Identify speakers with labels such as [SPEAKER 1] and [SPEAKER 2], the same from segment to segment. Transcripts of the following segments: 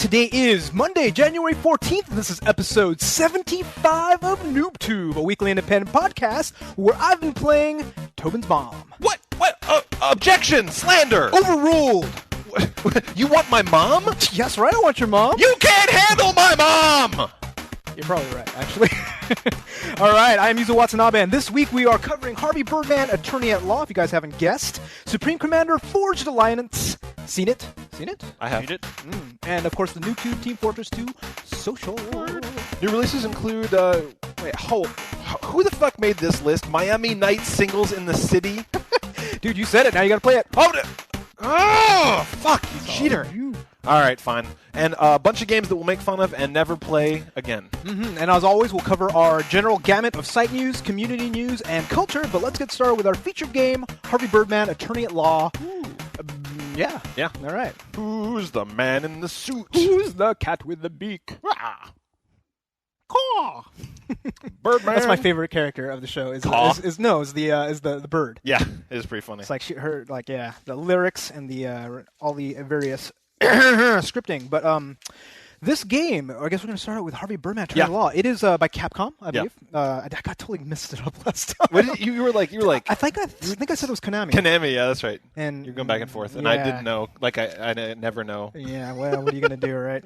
[SPEAKER 1] Today is Monday, January 14th, and this is episode 75 of Noobtoob, a weekly independent podcast where I've been playing Tobin's mom.
[SPEAKER 2] What? Objection! Slander!
[SPEAKER 1] Overruled!
[SPEAKER 2] You want my mom?
[SPEAKER 1] Yes, right, I want your mom.
[SPEAKER 2] You can't handle my mom!
[SPEAKER 1] You're probably right, actually. All right, I am Yuzo Watanabe, and this week we are covering Harvey Birdman, Attorney at Law, if you guys haven't guessed, Supreme Commander, Forged Alliance, Seen it?
[SPEAKER 2] I have.
[SPEAKER 3] Seen it.
[SPEAKER 1] And, of course, the Noobtoob Team Fortress 2 Social.
[SPEAKER 2] New releases include, who the fuck made this list? Miami Night Singles in the City?
[SPEAKER 1] Dude, you said it, now you gotta play it.
[SPEAKER 2] Oh, fuck, you cheater. Alright, fine. And a bunch of games that we'll make fun of and never play again.
[SPEAKER 1] And as always, we'll cover our general gamut of site news, community news, and culture, but let's get started with our featured game, Harvey Birdman, Attorney at Law. Yeah. All right.
[SPEAKER 2] Who's the man in the suit?
[SPEAKER 1] Who's the cat with the beak? Caw.
[SPEAKER 2] Birdman.
[SPEAKER 1] That's my favorite character of the show. Is the bird.
[SPEAKER 2] Yeah, it is pretty funny.
[SPEAKER 1] It's like the lyrics and the all the various scripting. But this game, I guess we're going to start out with Harvey Birdman, Attorney at Law. It is by Capcom, I believe. I got totally messed it up last time.
[SPEAKER 2] What did you were like.
[SPEAKER 1] I think I said it was Konami.
[SPEAKER 2] Konami, yeah, that's right.
[SPEAKER 1] And
[SPEAKER 2] you're going back and forth, and
[SPEAKER 1] yeah.
[SPEAKER 2] I didn't know. Like I never know.
[SPEAKER 1] Yeah, well, what are you going to do, right?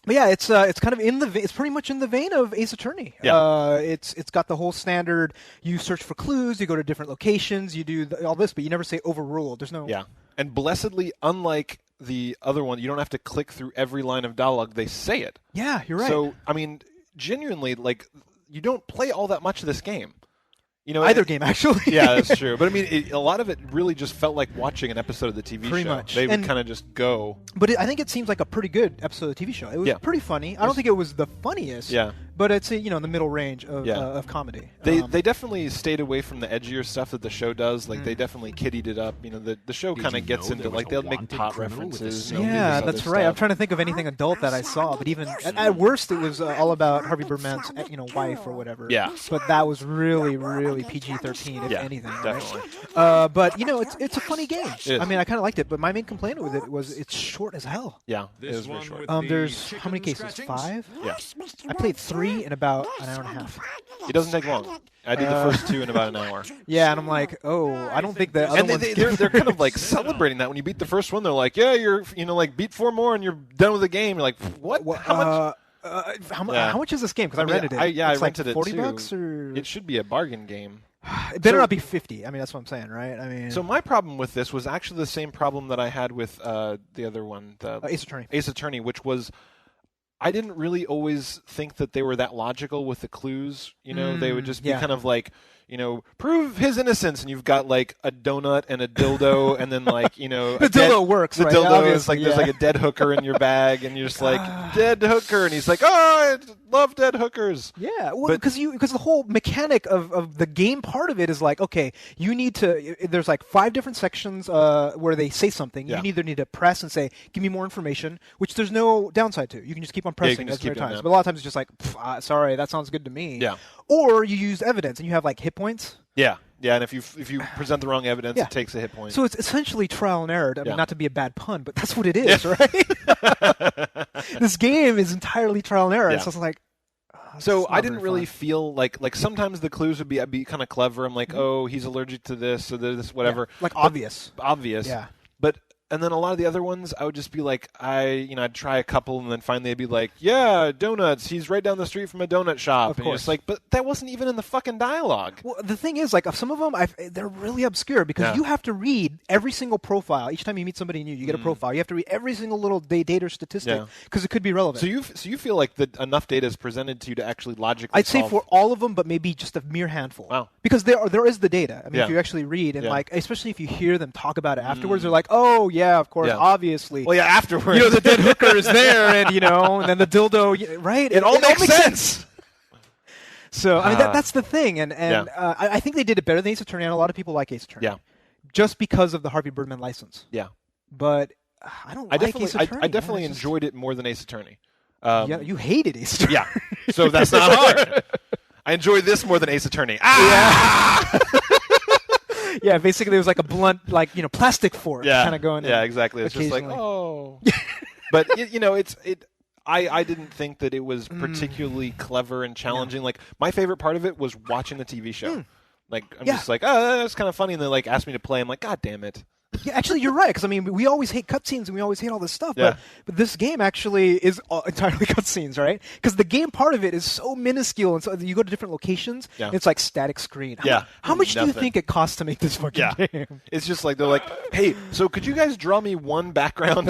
[SPEAKER 1] But yeah, it's kind of it's pretty much in the vein of Ace Attorney.
[SPEAKER 2] Yeah.
[SPEAKER 1] It's got the whole standard. You search for clues, you go to different locations, you do all this, but you never say overruled. There's no.
[SPEAKER 2] Yeah, and blessedly, unlike the other one, you don't have to click through every line of dialogue. They say it.
[SPEAKER 1] Yeah, you're right.
[SPEAKER 2] So I mean, genuinely, like you don't play all that much of this game. You know,
[SPEAKER 1] either game actually.
[SPEAKER 2] Yeah, that's true. But I mean, a lot of it really just felt like watching an episode of the TV
[SPEAKER 1] pretty
[SPEAKER 2] show.
[SPEAKER 1] Much.
[SPEAKER 2] They would kind of just go.
[SPEAKER 1] But I think it seems like a pretty good episode of the TV show. It was pretty funny. I don't think it was the funniest.
[SPEAKER 2] Yeah.
[SPEAKER 1] But it's in the middle range of comedy.
[SPEAKER 2] They definitely stayed away from the edgier stuff that the show does. Like they definitely kiddied it up. You know, the show kind of gets into like they'll make pot references.
[SPEAKER 1] Yeah, that's right. I'm trying to think of anything adult that I saw, but even at worst, it was all about Harvey Birdman's wife or whatever.
[SPEAKER 2] Yeah.
[SPEAKER 1] But that was really, really PG-13, if anything.
[SPEAKER 2] Definitely.
[SPEAKER 1] Right? But it's a funny game. I mean, I kind of liked it, but my main complaint with it was it's short as hell.
[SPEAKER 2] Yeah, it is very short.
[SPEAKER 1] There's how many cases? 5?
[SPEAKER 2] Yeah.
[SPEAKER 1] I played 3 in about an hour and a half.
[SPEAKER 2] It doesn't take long. I did the first 2 in about an hour.
[SPEAKER 1] Yeah, and I'm like, I don't think the other ones...
[SPEAKER 2] They're kind of like celebrating that when you beat the first one. They're like, yeah, you're beat 4 more and you're done with the game. You're like, what? How much?
[SPEAKER 1] How much is this game? Because I rented it.
[SPEAKER 2] I rented it
[SPEAKER 1] $40
[SPEAKER 2] too.
[SPEAKER 1] $40 or
[SPEAKER 2] it should be a bargain game.
[SPEAKER 1] It better not be 50. I mean, that's what I'm saying, right? I mean,
[SPEAKER 2] so my problem with this was actually the same problem that I had with the other one,
[SPEAKER 1] Ace Attorney.
[SPEAKER 2] Ace Attorney, which was I didn't really always think that they were that logical with the clues. You know, they would just be kind of like, prove his innocence, and you've got like a donut and a dildo, and then like
[SPEAKER 1] the dildo works.
[SPEAKER 2] The
[SPEAKER 1] right?
[SPEAKER 2] dildo
[SPEAKER 1] Obviously,
[SPEAKER 2] is like there's like a dead hooker in your bag, and you're just like dead hooker, and he's like, oh, I love dead hookers.
[SPEAKER 1] Yeah, well, because the whole mechanic of the game part of it is like, okay, you need to. There's like 5 different sections where they say something. You either need to press and say, give me more information, which there's no downside to. You can just keep on pressing as many times. But a lot of times it's just like, sorry, that sounds good to me.
[SPEAKER 2] Yeah.
[SPEAKER 1] Or you use evidence and you have like hit points.
[SPEAKER 2] Yeah, and if you present the wrong evidence, it takes a hit point.
[SPEAKER 1] So it's essentially trial and error. I mean, not to be a bad pun, but that's what it is, right? This game is entirely trial and error.
[SPEAKER 2] Yeah.
[SPEAKER 1] So it's like.
[SPEAKER 2] So I didn't really feel like sometimes the clues would be kind of clever. I'm like, oh, he's allergic to this or this, whatever.
[SPEAKER 1] Yeah, like obvious.
[SPEAKER 2] Yeah. And then a lot of the other ones, I would just be like, I'd try a couple, and then finally I'd be like, yeah, donuts. He's right down the street from a donut shop. And you're just like, but that wasn't even in the fucking dialogue.
[SPEAKER 1] Well, the thing is, like, some of them, they're really obscure because you have to read every single profile. Each time you meet somebody new, you get a profile. You have to read every single little data or statistic because it could be relevant.
[SPEAKER 2] So you feel like enough data is presented to you to actually logically
[SPEAKER 1] I'd say for all of them, but maybe just a mere handful.
[SPEAKER 2] Wow.
[SPEAKER 1] Because there is the data. I mean, if you actually read, and like, especially if you hear them talk about it afterwards, they're like, oh, yeah, of course, obviously.
[SPEAKER 2] Well, yeah, afterwards.
[SPEAKER 1] The dead hooker is there, and, and then the dildo, right?
[SPEAKER 2] It all makes sense.
[SPEAKER 1] So, I mean, that's the thing, and I think they did it better than Ace Attorney, and a lot of people like Ace Attorney.
[SPEAKER 2] Yeah.
[SPEAKER 1] Just because of the Harvey Birdman license.
[SPEAKER 2] Yeah.
[SPEAKER 1] But I don't like Ace Attorney.
[SPEAKER 2] I definitely enjoyed it more than Ace Attorney.
[SPEAKER 1] You hated Ace Attorney.
[SPEAKER 2] Yeah. So that's not hard. I enjoy this more than Ace Attorney. Ah!
[SPEAKER 1] Yeah, basically it was like a blunt, plastic fork kind of going.
[SPEAKER 2] Yeah, exactly. It's just like,
[SPEAKER 1] occasionally.
[SPEAKER 2] oh. But I didn't think that it was particularly clever and challenging. Like my favorite part of it was watching the TV show. Like I'm just like, oh, that's kind of funny, and they like asked me to play. I'm like, God damn it.
[SPEAKER 1] Yeah, actually, you're right. Because I mean, we always hate cutscenes and we always hate all this stuff. But this game actually is entirely cutscenes, right? Because the game part of it is so minuscule, and so you go to different locations. Yeah. And it's like static screen. How much do you think it costs to make this fucking game?
[SPEAKER 2] It's just like they're like, hey, so could you guys draw me one background?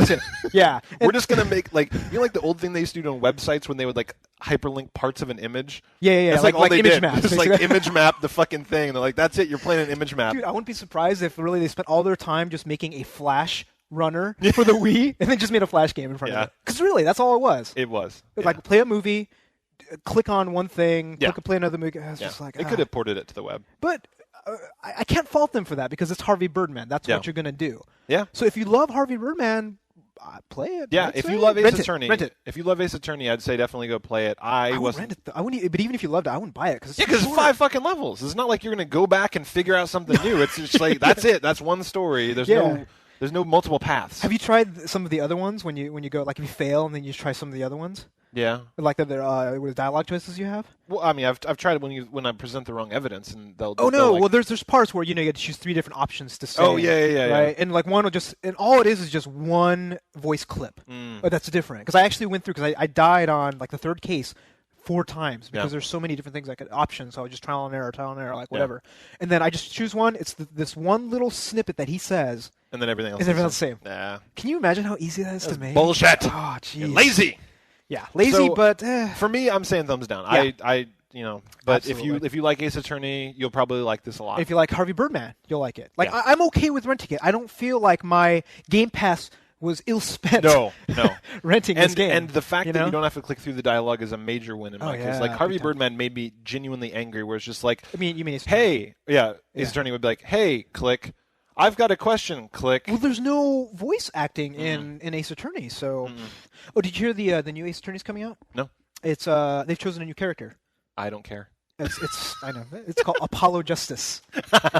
[SPEAKER 1] Yeah,
[SPEAKER 2] we're just gonna make like like the old thing they used to do on websites when they would like hyperlink parts of an image.
[SPEAKER 1] Yeah.
[SPEAKER 2] That's like all they
[SPEAKER 1] image
[SPEAKER 2] did.
[SPEAKER 1] maps.
[SPEAKER 2] Just like image map the fucking thing. And they're like, that's it. You're playing an image map.
[SPEAKER 1] Dude, I wouldn't be surprised if really they spent all their time just making a Flash runner for the Wii and then just made a Flash game in front of it. Because really, that's all it was.
[SPEAKER 2] It was.
[SPEAKER 1] Like play a movie, click on one thing, play another movie. It's just like
[SPEAKER 2] they could have ported it to the web.
[SPEAKER 1] But I can't fault them for that because it's Harvey Birdman. That's what you're gonna do.
[SPEAKER 2] Yeah.
[SPEAKER 1] So if you love Harvey Birdman, play it.
[SPEAKER 2] Yeah, if you love Ace Attorney, rent it. If you love Ace Attorney, I'd say definitely go play it. I wasn't.
[SPEAKER 1] Rent it. I wouldn't. But even if you loved it, I wouldn't buy it because
[SPEAKER 2] it's 5 fucking levels. It's not like you're gonna go back and figure out something new. It's just like that's it. That's one story. There's no multiple paths.
[SPEAKER 1] Have you tried some of the other ones when you go like if you fail and then you try some of the other ones?
[SPEAKER 2] Yeah.
[SPEAKER 1] Like the dialogue choices you have?
[SPEAKER 2] Well, I mean, I've tried it when I present the wrong evidence and they'll.
[SPEAKER 1] Oh no!
[SPEAKER 2] Like,
[SPEAKER 1] well, there's parts where you get to choose 3 different options to say.
[SPEAKER 2] Oh yeah.
[SPEAKER 1] Right, and like one will just and all it is just one voice clip. That's different because I actually went through because I died on like the 3rd case 4 times because there's so many different things options. So I just trial and error, like whatever. And then I just choose one. It's this one little snippet that he says.
[SPEAKER 2] And then everything else.
[SPEAKER 1] Is the same.
[SPEAKER 2] Nah.
[SPEAKER 1] Can you imagine how easy that is to make?
[SPEAKER 2] Bullshit.
[SPEAKER 1] Oh, jeez.
[SPEAKER 2] Lazy.
[SPEAKER 1] Yeah, lazy, but
[SPEAKER 2] for me, I'm saying thumbs down. Yeah. But
[SPEAKER 1] Absolutely.
[SPEAKER 2] if you like Ace Attorney, you'll probably like this a lot.
[SPEAKER 1] If you like Harvey Birdman, you'll like it. Like I'm okay with renting it. I don't feel like my Game Pass was ill spent.
[SPEAKER 2] No.
[SPEAKER 1] renting this game.
[SPEAKER 2] And the fact that you don't have to click through the dialogue is a major win in my case. Like Harvey Birdman made me genuinely angry. Where it's just like,
[SPEAKER 1] you mean Ace
[SPEAKER 2] Attorney? Ace Attorney would be like, hey, click. I've got a question. Click.
[SPEAKER 1] Well, there's no voice acting in Ace Attorney, so. Oh, did you hear the new Ace Attorney's coming out?
[SPEAKER 2] No.
[SPEAKER 1] It's they've chosen a new character.
[SPEAKER 2] I don't care.
[SPEAKER 1] It's I know it's called Apollo Justice.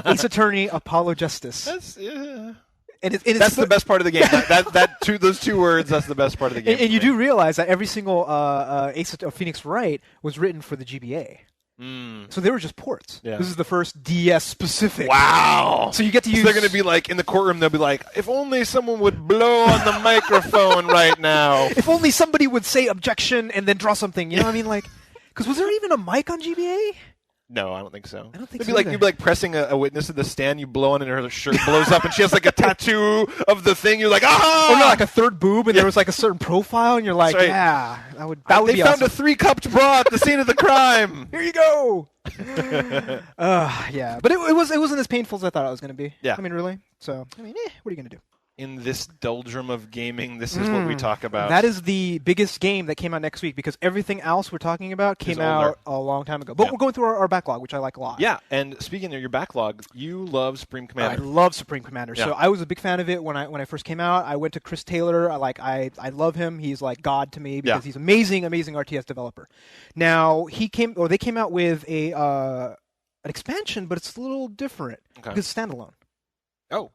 [SPEAKER 1] Ace Attorney Apollo Justice.
[SPEAKER 2] That's
[SPEAKER 1] And
[SPEAKER 2] that's the best part of the game. Those 2 words. That's the best part of the game.
[SPEAKER 1] And you do realize that every single Phoenix Wright was written for the GBA. So they were just ports.
[SPEAKER 2] Yeah.
[SPEAKER 1] This is the first DS specific.
[SPEAKER 2] Wow.
[SPEAKER 1] So you get to use.
[SPEAKER 2] So they're going to be like in the courtroom. They'll be like, if only someone would blow on the microphone right now.
[SPEAKER 1] If only somebody would say objection and then draw something. You know what I mean? Like, because was there even a mic on GBA?
[SPEAKER 2] No, I don't think so.
[SPEAKER 1] I don't think so.
[SPEAKER 2] You'd be like pressing a witness at the stand. You blow on it, and her shirt blows up, and she has like a tattoo of the thing. You're like, ah!
[SPEAKER 1] Or no, like a 3rd boob, and there was like a certain profile, and you're like,
[SPEAKER 2] right.
[SPEAKER 1] yeah, that would
[SPEAKER 2] they
[SPEAKER 1] be
[SPEAKER 2] found
[SPEAKER 1] awesome.
[SPEAKER 2] a 3-cupped bra at the scene of the crime.
[SPEAKER 1] Here you go. Yeah, but it wasn't as painful as I thought it was going to be.
[SPEAKER 2] Yeah.
[SPEAKER 1] I mean, really. So, I mean, what are you going to do?
[SPEAKER 2] In this doldrum of gaming, this is what we talk about.
[SPEAKER 1] That is the biggest game that came out next week because everything else we're talking about came out a long time ago. But we're going through our backlog, which I like a lot.
[SPEAKER 2] Yeah, and speaking of your backlog, you love Supreme Commander.
[SPEAKER 1] I love Supreme Commander. Yeah. So I was a big fan of it when I first came out. I went to Chris Taylor. I love him. He's like God to me because he's amazing RTS developer. Now they came out with an expansion, but it's a little different because it's standalone.
[SPEAKER 2] Oh.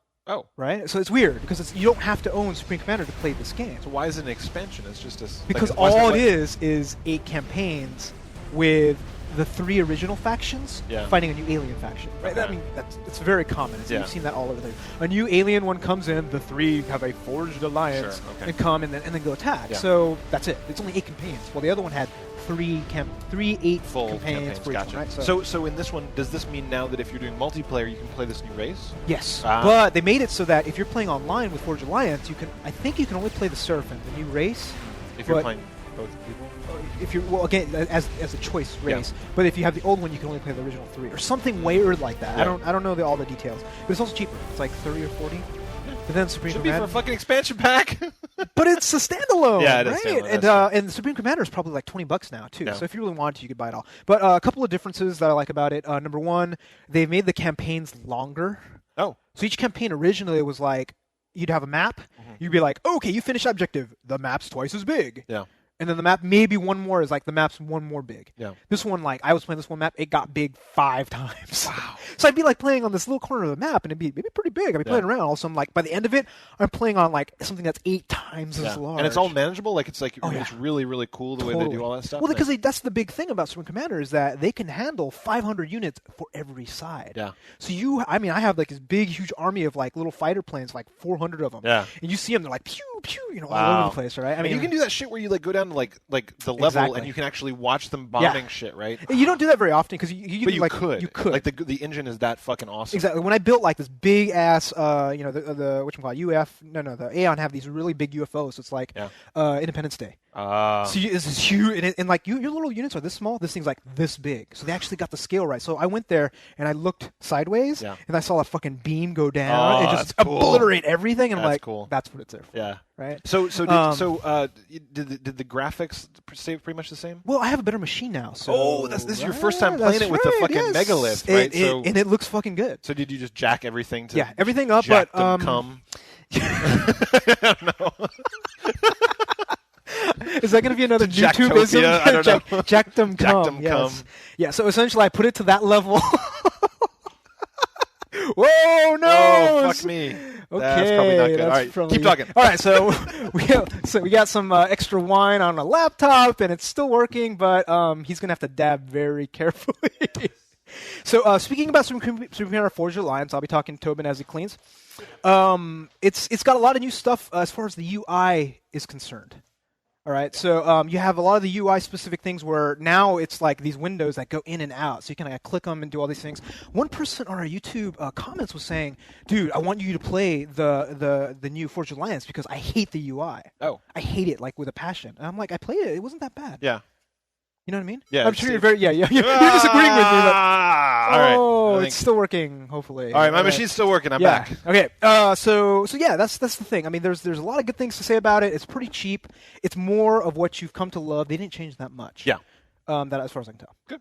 [SPEAKER 1] Right? So it's weird because you don't have to own Supreme Commander to play this game.
[SPEAKER 2] So why is it an expansion? It's just
[SPEAKER 1] because all it is 8 campaigns with the 3 original factions fighting a new alien faction. Right? I mean, it's very common. You've seen that all over there. A new alien one comes in, the 3 have a forged alliance and come and then go attack. Yeah. So that's it. It's only 8 campaigns. Well, the other one had 3 8 full campaigns for each one, right?
[SPEAKER 2] So in this one, does this mean now that if you're doing multiplayer, you can play this new race?
[SPEAKER 1] Yes, but they made it so that if you're playing online with Forge Alliance, I think you can only play the Seraphin, the new race.
[SPEAKER 2] If you're playing both people?
[SPEAKER 1] If you're again as a choice race, but if you have the old one, you can only play the original 3 or something weird like that. Yeah. I don't know all the details, but it's also cheaper. It's like 30 or 40. But then Supreme
[SPEAKER 2] Should
[SPEAKER 1] Commander
[SPEAKER 2] be for a fucking expansion pack.
[SPEAKER 1] But it's a standalone,
[SPEAKER 2] it
[SPEAKER 1] right?
[SPEAKER 2] Is
[SPEAKER 1] and Supreme Commander is probably like $20 now too. So if you really wanted to, you could buy it all. But a couple of differences that I like about it. Number one, they've made the campaigns longer.
[SPEAKER 2] Oh,
[SPEAKER 1] so each campaign originally was like you'd have a map. You'd be like, okay, you finish objective. The map's twice as big.
[SPEAKER 2] Yeah.
[SPEAKER 1] And then the map, maybe one more is like the map's one more big.
[SPEAKER 2] Yeah.
[SPEAKER 1] This one, like I was playing this one map, it got big 5 times.
[SPEAKER 2] Wow.
[SPEAKER 1] So I'd be like playing on this little corner of the map, and it'd be maybe pretty big. I'd be playing around. Also, I'm like, by the end of it, I'm playing on like something that's 8 times as large.
[SPEAKER 2] And it's all manageable. Like it's really, really cool the way they do all that stuff.
[SPEAKER 1] Well, because that's the big thing about Supreme Commander is that they can handle 500 units for every side.
[SPEAKER 2] Yeah.
[SPEAKER 1] So I have like this big, huge army of like little fighter planes, like 400 of them.
[SPEAKER 2] Yeah.
[SPEAKER 1] And you see them, they're like pew pew, all over the place, right?
[SPEAKER 2] I mean, you can do that shit where you like go down to like the level and you can actually watch them bombing shit, right?
[SPEAKER 1] You don't do that very often because you
[SPEAKER 2] could. You could. Like the engine is that fucking awesome.
[SPEAKER 1] Exactly. When I built like this big ass, the the Aeon have these really big UFOs. So it's like Independence Day. So this is huge, and like your little units are this small. This thing's like this big. So they actually got the scale right. So I went there and I looked sideways, and I saw a fucking beam go down and just obliterate everything. And I'm like,
[SPEAKER 2] cool.
[SPEAKER 1] That's what it's there for.
[SPEAKER 2] Yeah.
[SPEAKER 1] Right.
[SPEAKER 2] So did the graphics stay pretty much the same?
[SPEAKER 1] Well, I have a better machine now. So
[SPEAKER 2] this is your first time playing it with the fucking megalith, right?
[SPEAKER 1] And it looks fucking good.
[SPEAKER 2] So did you just jack everything to
[SPEAKER 1] everything up,
[SPEAKER 2] jack
[SPEAKER 1] but
[SPEAKER 2] them come?
[SPEAKER 1] I don't know. Is that going to be another YouTubeism?
[SPEAKER 2] I don't know.
[SPEAKER 1] Jack them come. Yes. Yeah. So essentially, I put it to that level. Whoa, no!
[SPEAKER 2] Oh, fuck me.
[SPEAKER 1] Okay,
[SPEAKER 2] that's probably not good. All right, keep talking.
[SPEAKER 1] All right, so we got some extra wine on a laptop, and it's still working, but he's gonna have to dab very carefully. So speaking about Supreme Commander Forged Alliance, I'll be talking to Tobin as he cleans. It's got a lot of new stuff as far as the UI is concerned. All right, so you have a lot of the UI-specific things where now it's like these windows that go in and out, so you can click them and do all these things. One person on our YouTube comments was saying, "Dude, I want you to play the new Forged Alliance because I hate the UI.
[SPEAKER 2] Oh,
[SPEAKER 1] I hate it like with a passion." And I'm like, I played it; it wasn't that bad.
[SPEAKER 2] Yeah.
[SPEAKER 1] You know what I mean?
[SPEAKER 2] Yeah.
[SPEAKER 1] I'm sure you're very You're disagreeing with me. But,
[SPEAKER 2] all right.
[SPEAKER 1] It's still working. Hopefully.
[SPEAKER 2] All right, my machine's still working. I'm back.
[SPEAKER 1] Okay. So yeah, that's the thing. I mean, there's a lot of good things to say about it. It's pretty cheap. It's more of what you've come to love. They didn't change that much.
[SPEAKER 2] Yeah.
[SPEAKER 1] That as far as I can tell.
[SPEAKER 2] Good.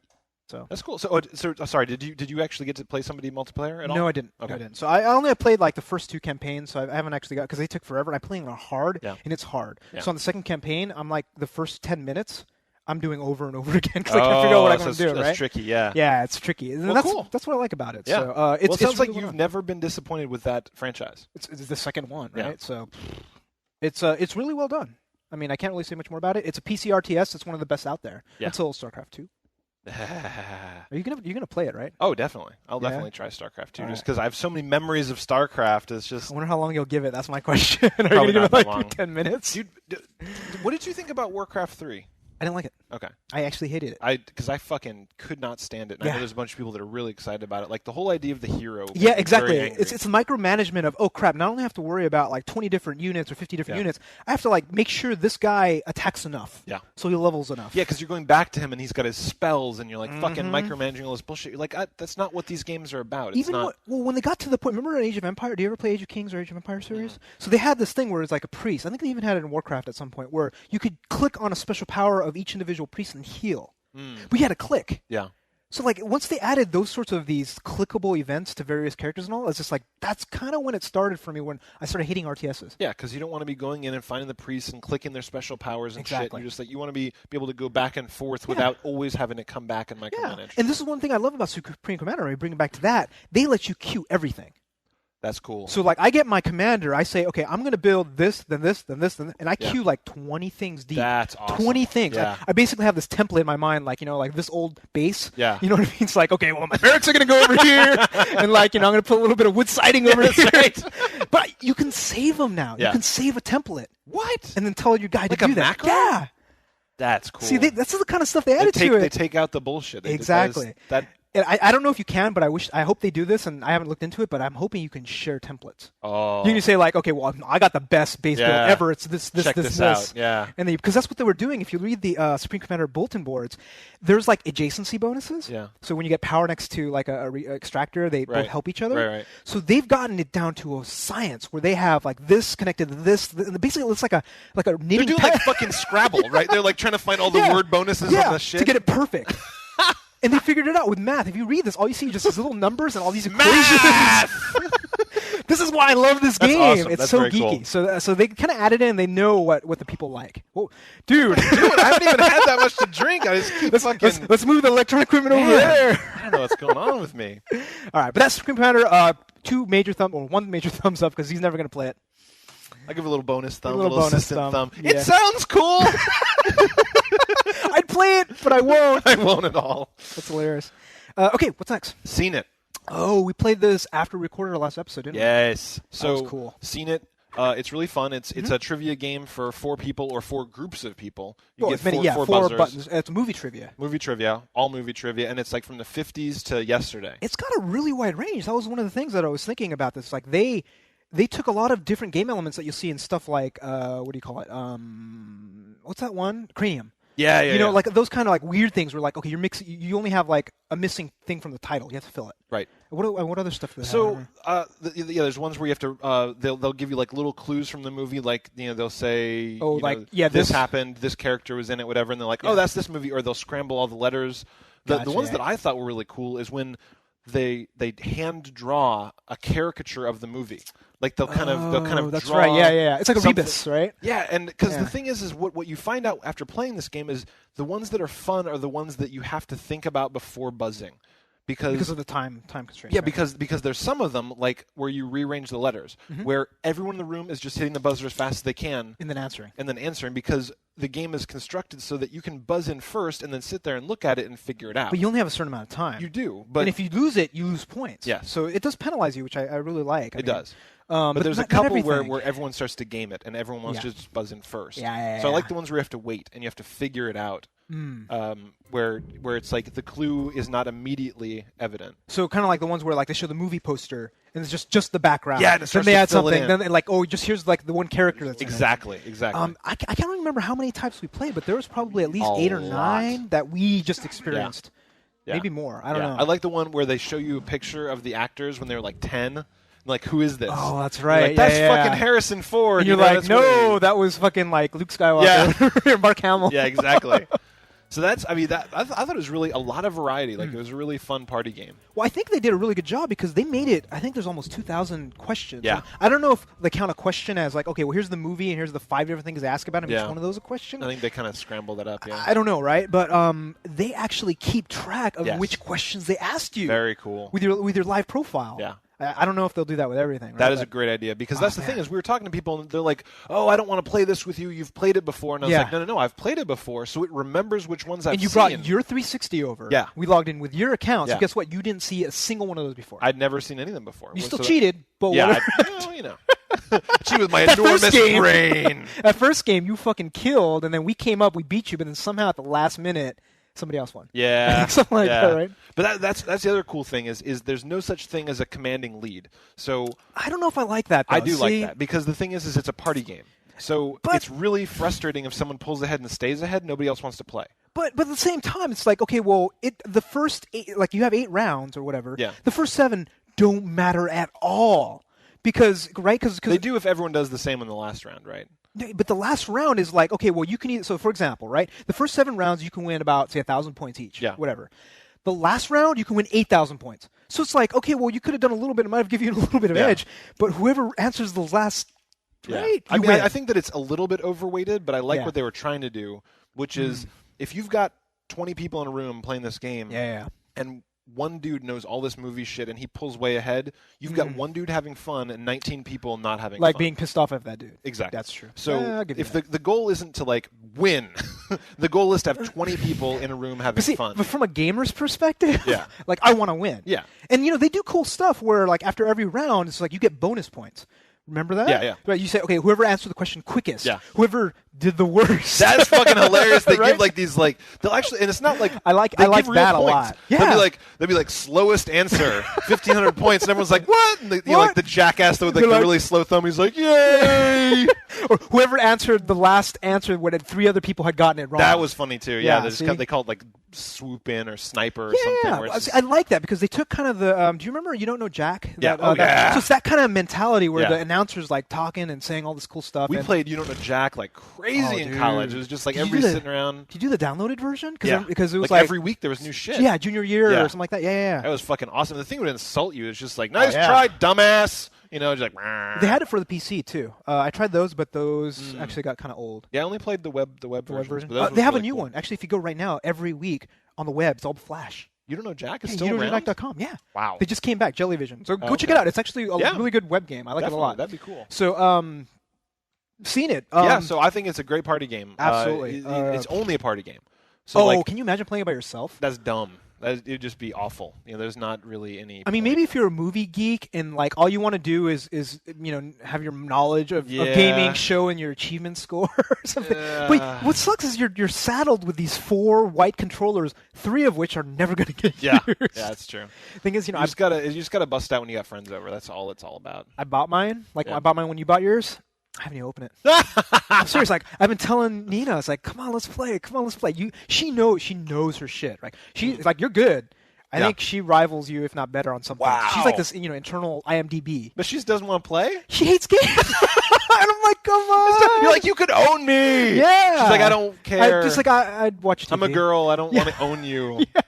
[SPEAKER 1] So
[SPEAKER 2] that's cool. So sorry. Did you actually get to play somebody multiplayer at all?
[SPEAKER 1] No, I didn't.
[SPEAKER 2] Okay.
[SPEAKER 1] No, I didn't. So I only played like the first 2 campaigns. So I haven't actually got because they took forever. And I'm playing on hard, and it's hard. Yeah. So on the second campaign, I'm like the first 10 minutes. I'm doing over and over again because I can't figure out what I'm going to do, right?
[SPEAKER 2] That's tricky, yeah.
[SPEAKER 1] Yeah, it's tricky. And
[SPEAKER 2] Cool.
[SPEAKER 1] That's what I like about it.
[SPEAKER 2] Yeah.
[SPEAKER 1] So,
[SPEAKER 2] it sounds like you've never been disappointed with that franchise.
[SPEAKER 1] It's the second one, right?
[SPEAKER 2] Yeah.
[SPEAKER 1] So it's really well done. I mean, I can't really say much more about it. It's a PC RTS. It's one of the best out there until StarCraft 2. Are you gonna play it, right?
[SPEAKER 2] Oh, definitely. I'll definitely try StarCraft 2 just because I have so many memories of StarCraft. It's just.
[SPEAKER 1] I wonder how long you'll give it. That's my question. Are you
[SPEAKER 2] gonna
[SPEAKER 1] give it like
[SPEAKER 2] long.
[SPEAKER 1] 10 minutes?
[SPEAKER 2] Dude, what did you think about Warcraft 3?
[SPEAKER 1] I didn't like it.
[SPEAKER 2] Okay.
[SPEAKER 1] I actually hated it.
[SPEAKER 2] Because I fucking could not stand it. And I know there's a bunch of people that are really excited about it. Like the whole idea of the hero.
[SPEAKER 1] Yeah, exactly. It's a micromanagement of, oh crap, not only have to worry about like 20 different units or 50 different units, I have to like make sure this guy attacks enough.
[SPEAKER 2] Yeah.
[SPEAKER 1] So he levels enough.
[SPEAKER 2] Yeah, because you're going back to him and he's got his spells and you're like fucking micromanaging all this bullshit. You're like, that's not what these games are about. It's not.
[SPEAKER 1] When they got to the point, remember in Age of Empire, do you ever play Age of Kings or Age of Empire series? Mm-hmm. So they had this thing where it's like a priest. I think they even had it in Warcraft at some point where you could click on a special power of each individual priest and heal. But you had to click.
[SPEAKER 2] Yeah.
[SPEAKER 1] So like once they added those sorts of these clickable events to various characters and all, it's just like that's kind of when it started for me when I started hating RTSs.
[SPEAKER 2] Yeah, because you don't want to be going in and finding the priests and clicking their special powers and shit. You're just like you want to be able to go back and forth without always having to come back and micromanage.
[SPEAKER 1] Yeah. And this is one thing I love about Supreme Commander. Bring it back to that. They let you queue everything.
[SPEAKER 2] That's cool.
[SPEAKER 1] So, like, I get my commander. I say, okay, I'm going to build this, then this, then this, then this, and I queue like 20 things deep.
[SPEAKER 2] That's awesome.
[SPEAKER 1] 20 things.
[SPEAKER 2] Yeah.
[SPEAKER 1] I basically have this template in my mind, like, like this old base.
[SPEAKER 2] Yeah.
[SPEAKER 1] You know what I mean? It's like, okay, well, my barracks are going to go over here, and like, I'm going to put a little bit of wood siding over here.
[SPEAKER 2] Right.
[SPEAKER 1] But you can save them now.
[SPEAKER 2] Yeah.
[SPEAKER 1] You can save a template.
[SPEAKER 2] What?
[SPEAKER 1] And then tell your guy
[SPEAKER 2] like
[SPEAKER 1] to do
[SPEAKER 2] a
[SPEAKER 1] that.
[SPEAKER 2] macro?
[SPEAKER 1] Yeah.
[SPEAKER 2] That's cool.
[SPEAKER 1] See, that's the kind of stuff they added to it.
[SPEAKER 2] They take out the bullshit.
[SPEAKER 1] Exactly. I don't know if you can, but I hope they do this, and I haven't looked into it, but I'm hoping you can share templates.
[SPEAKER 2] Oh.
[SPEAKER 1] You can say like, okay, well, I got the best base build ever. It's this.
[SPEAKER 2] Check this out. Yeah.
[SPEAKER 1] And because that's what they were doing. If you read the Supreme Commander bulletin boards, there's like adjacency bonuses.
[SPEAKER 2] Yeah.
[SPEAKER 1] So when you get power next to like a extractor, they both help each other.
[SPEAKER 2] Right.
[SPEAKER 1] So they've gotten it down to a science where they have like this connected to this. And basically, it's like a knitting.
[SPEAKER 2] They're doing like fucking Scrabble, right? They're like trying to find all the word bonuses on the shit
[SPEAKER 1] to get it perfect. And they figured it out with math. If you read this, all you see is just these little numbers and all these equations. This is why I love this game.
[SPEAKER 2] Awesome.
[SPEAKER 1] It's
[SPEAKER 2] That's
[SPEAKER 1] so
[SPEAKER 2] very
[SPEAKER 1] geeky.
[SPEAKER 2] cool.
[SPEAKER 1] So they kind of added in. They know what the people like. Whoa, dude.
[SPEAKER 2] I haven't even had that much to drink. I just keep
[SPEAKER 1] let's move the electronic equipment over there.
[SPEAKER 2] I don't know what's going on with me.
[SPEAKER 1] All right, but that's Supreme Commander. One major thumbs up because he's never going to play it.
[SPEAKER 2] I'll give a little bonus thumb,
[SPEAKER 1] a little bonus
[SPEAKER 2] assistant thumb.
[SPEAKER 1] Yeah.
[SPEAKER 2] It sounds cool.
[SPEAKER 1] I'd play it, but I won't.
[SPEAKER 2] I won't at all.
[SPEAKER 1] That's hilarious. Okay, what's next?
[SPEAKER 2] Seen it.
[SPEAKER 1] Oh, we played this after we recorded our last episode, didn't we?
[SPEAKER 2] Yes. So
[SPEAKER 1] that was cool.
[SPEAKER 2] Seen it. It's really fun. It's a trivia game for 4 people or 4 groups of people. You get four
[SPEAKER 1] buttons. It's movie trivia.
[SPEAKER 2] Movie trivia, all movie trivia, and it's like from the 50s to yesterday.
[SPEAKER 1] It's got a really wide range. That was one of the things that I was thinking about this. Like they took a lot of different game elements that you'll see in stuff like what do you call it? What's that one? Cranium.
[SPEAKER 2] Yeah.
[SPEAKER 1] You know, like those kind of like weird things where like, okay, you're mixing. You only have like a missing thing from the title. You have to fill it.
[SPEAKER 2] Right.
[SPEAKER 1] What other stuff do they
[SPEAKER 2] have? There's ones where you have to. They'll give you like little clues from the movie, like they'll say, this happened, this character was in it, whatever, and they're like, oh, that's this movie, or they'll scramble all the letters. The ones that I thought were really cool is when they hand draw a caricature of the movie. Like they'll kind of
[SPEAKER 1] that's
[SPEAKER 2] draw.
[SPEAKER 1] Right. Yeah. It's like a rebus, right?
[SPEAKER 2] Yeah, and because the thing is what you find out after playing this game is the ones that are fun are the ones that you have to think about before buzzing. Because
[SPEAKER 1] of the time constraints.
[SPEAKER 2] Yeah,
[SPEAKER 1] right?
[SPEAKER 2] because there's some of them like where you rearrange the letters, where everyone in the room is just hitting the buzzer as fast as they can,
[SPEAKER 1] and then answering
[SPEAKER 2] because the game is constructed so that you can buzz in first and then sit there and look at it and figure it out.
[SPEAKER 1] But you only have a certain amount of time.
[SPEAKER 2] You do, but
[SPEAKER 1] and if you lose it, you lose points.
[SPEAKER 2] Yeah.
[SPEAKER 1] So it does penalize you, which I really like.
[SPEAKER 2] It does. But there's a couple where everyone starts to game it and everyone wants to just buzz in first.
[SPEAKER 1] Yeah.
[SPEAKER 2] So I like the ones where you have to wait and you have to figure it out. Where it's like the clue is not immediately evident.
[SPEAKER 1] So kind of like the ones where like they show the movie poster and it's just the background.
[SPEAKER 2] Yeah,
[SPEAKER 1] then they add something. Then like just here's like the one character that's
[SPEAKER 2] exactly.
[SPEAKER 1] I can't remember how many types we played, but there was probably at least 8 or 9 that we just experienced. Yeah. Maybe more. I don't know.
[SPEAKER 2] I like the one where they show you a picture of the actors when they were like 10. Like, who is this?
[SPEAKER 1] Oh, that's right.
[SPEAKER 2] Like, that's fucking Harrison Ford.
[SPEAKER 1] And you're like, no, that was fucking like Luke Skywalker or Mark Hamill.
[SPEAKER 2] Yeah, exactly. So I thought it was really a lot of variety. Like, it was a really fun party game.
[SPEAKER 1] Well, I think they did a really good job because they made it, I think there's almost 2,000 questions.
[SPEAKER 2] Yeah.
[SPEAKER 1] I don't know if they count a question as like, okay, well, here's the movie and here's the 5 different things they ask about, and each one of those a question.
[SPEAKER 2] I think they kind of scrambled that up, yeah.
[SPEAKER 1] I don't know, right? But they actually keep track of which questions they asked you.
[SPEAKER 2] Very cool.
[SPEAKER 1] With your live profile.
[SPEAKER 2] Yeah.
[SPEAKER 1] I don't know if they'll do that with everything. Right?
[SPEAKER 2] That is a great idea because that's the thing is we were talking to people and they're like, oh, I don't want to play this with you. You've played it before. And I was like, no, I've played it before. So it remembers which ones I've seen.
[SPEAKER 1] And you brought your 360 over.
[SPEAKER 2] Yeah.
[SPEAKER 1] We logged in with your account. So guess what? You didn't see a single one of those before.
[SPEAKER 2] I'd never seen any of them before.
[SPEAKER 1] You still cheated, but
[SPEAKER 2] whatever. Cheat with my enormous brain.
[SPEAKER 1] That first game you fucking killed, and then we came up, we beat you, but then somehow at the last minute, somebody else won.
[SPEAKER 2] Yeah.
[SPEAKER 1] Something like that, right?
[SPEAKER 2] But that's the other cool thing is there's no such thing as a commanding lead. So
[SPEAKER 1] I don't know if I like that, though.
[SPEAKER 2] I do like that because the thing is it's a party game. So it's really frustrating if someone pulls ahead and stays ahead, nobody else wants to play.
[SPEAKER 1] But at the same time, it's like, okay, well, the first 8, like you have 8 rounds or whatever.
[SPEAKER 2] Yeah.
[SPEAKER 1] The first 7 don't matter at all. Because
[SPEAKER 2] they do if everyone does the same in the last round, right?
[SPEAKER 1] But the last round is like, okay, well, you can so for example, right? The first 7 rounds you can win about, say, 1,000 points each.
[SPEAKER 2] Yeah.
[SPEAKER 1] Whatever. The last round you can win 8,000 points. So it's like, okay, well, you could have done a little bit. It might have given you a little bit of edge. But whoever answers the last, right?
[SPEAKER 2] I think that it's a little bit overweighted, but I like what they were trying to do, which is if you've got 20 people in a room playing this game, and one dude knows all this movie shit and he pulls way ahead, you've got one dude having fun and 19 people not having fun.
[SPEAKER 1] Like being pissed off at that dude.
[SPEAKER 2] Exactly.
[SPEAKER 1] That's true.
[SPEAKER 2] So if the goal isn't to like win, the goal is to have 20 people in a room having fun.
[SPEAKER 1] But from a gamer's perspective,
[SPEAKER 2] yeah.
[SPEAKER 1] like I want to win.
[SPEAKER 2] Yeah.
[SPEAKER 1] And they do cool stuff where like after every round it's like you get bonus points. Remember that?
[SPEAKER 2] Yeah.
[SPEAKER 1] Right, you say, okay, whoever answered the question quickest,
[SPEAKER 2] whoever
[SPEAKER 1] did the worst.
[SPEAKER 2] That's fucking hilarious. They give like these like they'll actually, and it's not like
[SPEAKER 1] I like that a lot.
[SPEAKER 2] Yeah. They'll be like slowest answer, 1,500 points, and everyone's like, what? And like the jackass with like the really slow thumb. He's like, yay!
[SPEAKER 1] Or whoever answered the last answer when 3 other people had gotten it wrong.
[SPEAKER 2] That was funny too. Yeah, they call it like swoop in or sniper or something.
[SPEAKER 1] Yeah, I like that because they took kind of the. Do you remember You Don't Know Jack?
[SPEAKER 2] So
[SPEAKER 1] it's that kind of mentality where the announcer's like talking and saying all this cool stuff.
[SPEAKER 2] We played You Don't Know Jack like crazy. crazy in college. It was just like everybody sitting around.
[SPEAKER 1] Did you do the downloaded version? Because it was
[SPEAKER 2] like every week there was new shit.
[SPEAKER 1] Yeah, junior year or something like that. Yeah.
[SPEAKER 2] That was fucking awesome. The thing would insult you. It's just like, nice try, dumbass. You know, just like.
[SPEAKER 1] They had it for the PC too. I tried those, but those actually got kind of old.
[SPEAKER 2] Yeah, I only played the web version.
[SPEAKER 1] They have a new one. Actually, if you go right now, every week on the web, it's all Flash.
[SPEAKER 2] You don't know Jack is still around?
[SPEAKER 1] JackDot.com, yeah.
[SPEAKER 2] Wow.
[SPEAKER 1] They just came back, Jellyvision. So go check it out. It's actually a really good web game. I like it a lot.
[SPEAKER 2] That'd be cool.
[SPEAKER 1] So, seen it.
[SPEAKER 2] So I think it's a great party game.
[SPEAKER 1] Absolutely.
[SPEAKER 2] It's only a party game. So
[SPEAKER 1] can you imagine playing it by yourself?
[SPEAKER 2] That's dumb. It would just be awful. You know, there's not really any.
[SPEAKER 1] I mean, maybe if you're a movie geek and like all you want to do is have your knowledge of gaming show in your achievement score or something. But what sucks is you're saddled with these 4 white controllers, 3 of which are never going to get used. Yeah,
[SPEAKER 2] that's true.
[SPEAKER 1] Thing is,
[SPEAKER 2] you just gotta bust out when you got friends over. That's all it's all about.
[SPEAKER 1] I bought mine. I bought mine when you bought yours. I haven't even opened it. I'm serious. Like I've been telling Nina, it's like, come on, let's play. She knows her shit. Right? She's like, you're good. I think she rivals you, if not better, on something.
[SPEAKER 2] Wow.
[SPEAKER 1] She's like this, internal IMDb.
[SPEAKER 2] But she doesn't want to play.
[SPEAKER 1] She hates games. And I'm like, come on.
[SPEAKER 2] You're like, you could own me.
[SPEAKER 1] Yeah.
[SPEAKER 2] She's like, I don't care.
[SPEAKER 1] I'd watch TV.
[SPEAKER 2] I'm a girl. I don't want to own you.
[SPEAKER 1] Yeah.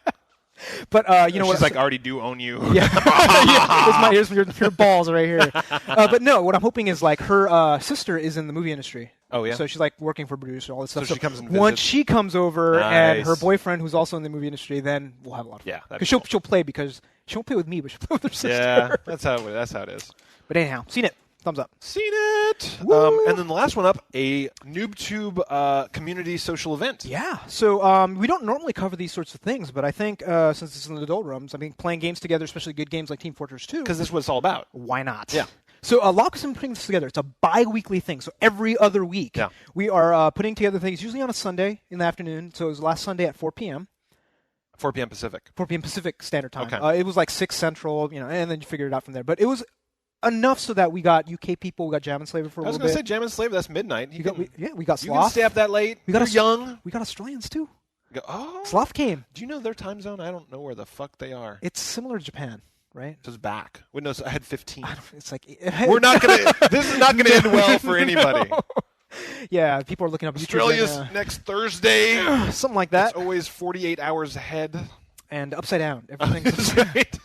[SPEAKER 1] But you know what?
[SPEAKER 2] She's like, I already do own you.
[SPEAKER 1] Yeah. Here's your balls right here. But no, what I'm hoping is like her sister is in the movie industry.
[SPEAKER 2] Oh yeah.
[SPEAKER 1] So she's like working for a producer, all this stuff.
[SPEAKER 2] So she comes and visits.
[SPEAKER 1] Once she comes over and her boyfriend, who's also in the movie industry, then we'll have a lot of fun.
[SPEAKER 2] Yeah.
[SPEAKER 1] Because she'll play because she won't play with me, but she'll play with her sister.
[SPEAKER 2] Yeah. That's how it is.
[SPEAKER 1] But anyhow, seen it. Thumbs up.
[SPEAKER 2] Seen it. And then the last one up, a Noobtoob community social event.
[SPEAKER 1] Yeah. So we don't normally cover these sorts of things, but I think since it's in the adult rooms, I mean, playing games together, especially good games like Team Fortress 2.
[SPEAKER 2] Because this is what it's all about.
[SPEAKER 1] Why not?
[SPEAKER 2] Yeah.
[SPEAKER 1] So Locke's been putting this together. It's a bi-weekly thing. So every other week, we are putting together things, usually on a Sunday in the afternoon. So it was last Sunday at 4 p.m.
[SPEAKER 2] 4 p.m. Pacific.
[SPEAKER 1] 4 p.m. Pacific Standard Time.
[SPEAKER 2] Okay.
[SPEAKER 1] It was like 6 Central, and then you figure it out from there. But it was enough so that we got UK people, we got Jam and Slaver for a little bit.
[SPEAKER 2] I was going to say Jam and Slaver, that's midnight.
[SPEAKER 1] We got Sloth.
[SPEAKER 2] You can stay up that late. You're young.
[SPEAKER 1] We got Australians too.
[SPEAKER 2] Oh.
[SPEAKER 1] Sloth came.
[SPEAKER 2] Do you know their time zone? I don't know where the fuck they are.
[SPEAKER 1] It's similar to Japan, right?
[SPEAKER 2] So it's back. Wait, no, so I had 15.
[SPEAKER 1] It's like
[SPEAKER 2] we're not going to. This is not going to end well for anybody.
[SPEAKER 1] No. Yeah, people are looking up.
[SPEAKER 2] Australia's next Thursday.
[SPEAKER 1] Something like that.
[SPEAKER 2] It's always 48 hours ahead.
[SPEAKER 1] And upside down. Everything's right.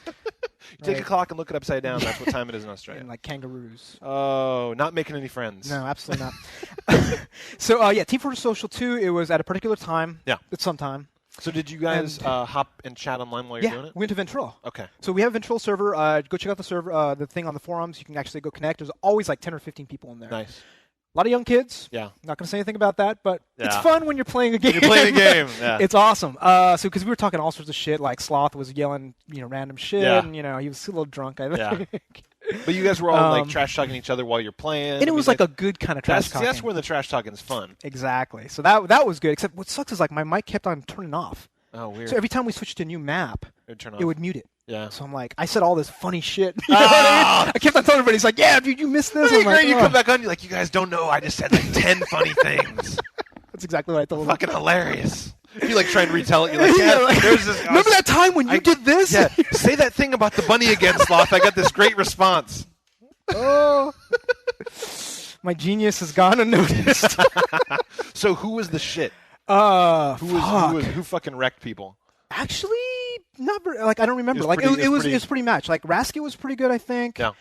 [SPEAKER 2] You take a clock and look it upside down. That's what time it is in Australia.
[SPEAKER 1] And like kangaroos.
[SPEAKER 2] Oh, not making any friends.
[SPEAKER 1] No, absolutely not. So, Team Fortress Social 2, it was at a particular time.
[SPEAKER 2] Yeah.
[SPEAKER 1] At some time.
[SPEAKER 2] So did you guys hop and chat online while you're doing it?
[SPEAKER 1] We went to Ventrilo.
[SPEAKER 2] Okay.
[SPEAKER 1] So we have a Ventrilo server. Go check out the server, the thing on the forums. You can actually go connect. There's always like 10 or 15 people in there.
[SPEAKER 2] Nice.
[SPEAKER 1] A lot of young kids.
[SPEAKER 2] Yeah.
[SPEAKER 1] Not going to say anything about that, but it's fun when you're playing a game.
[SPEAKER 2] You're playing a game. Yeah.
[SPEAKER 1] It's awesome. So because we were talking all sorts of shit, like Sloth was yelling, random shit, and he was a little drunk, I think.
[SPEAKER 2] Yeah. But you guys were all like trash talking each other while you're playing.
[SPEAKER 1] And it was like a good kind of trash talking.
[SPEAKER 2] That's when the trash talking is fun.
[SPEAKER 1] Exactly. So that was good. Except what sucks is like my mic kept on turning off.
[SPEAKER 2] Oh, weird.
[SPEAKER 1] So every time we switched to a new map, it would mute it.
[SPEAKER 2] Yeah.
[SPEAKER 1] So I'm like, I said all this funny shit. You know what I mean? I kept on telling everybody, he's like, yeah, dude, you missed this.
[SPEAKER 2] It's great. You come back on, you're like, you guys don't know. I just said like 10 funny things.
[SPEAKER 1] That's exactly what I told him.
[SPEAKER 2] Fucking hilarious. You like try and retell it. You're like, there's this.
[SPEAKER 1] Remember that time when you did this?
[SPEAKER 2] Yeah. Say that thing about the bunny again, Sloth. I got this great response.
[SPEAKER 1] Oh. My genius has gone unnoticed.
[SPEAKER 2] So who was the shit? Who fucking wrecked people?
[SPEAKER 1] Actually, not very, like I don't remember. It was pretty matched. Like Rasky was pretty good, I think.
[SPEAKER 2] Yeah.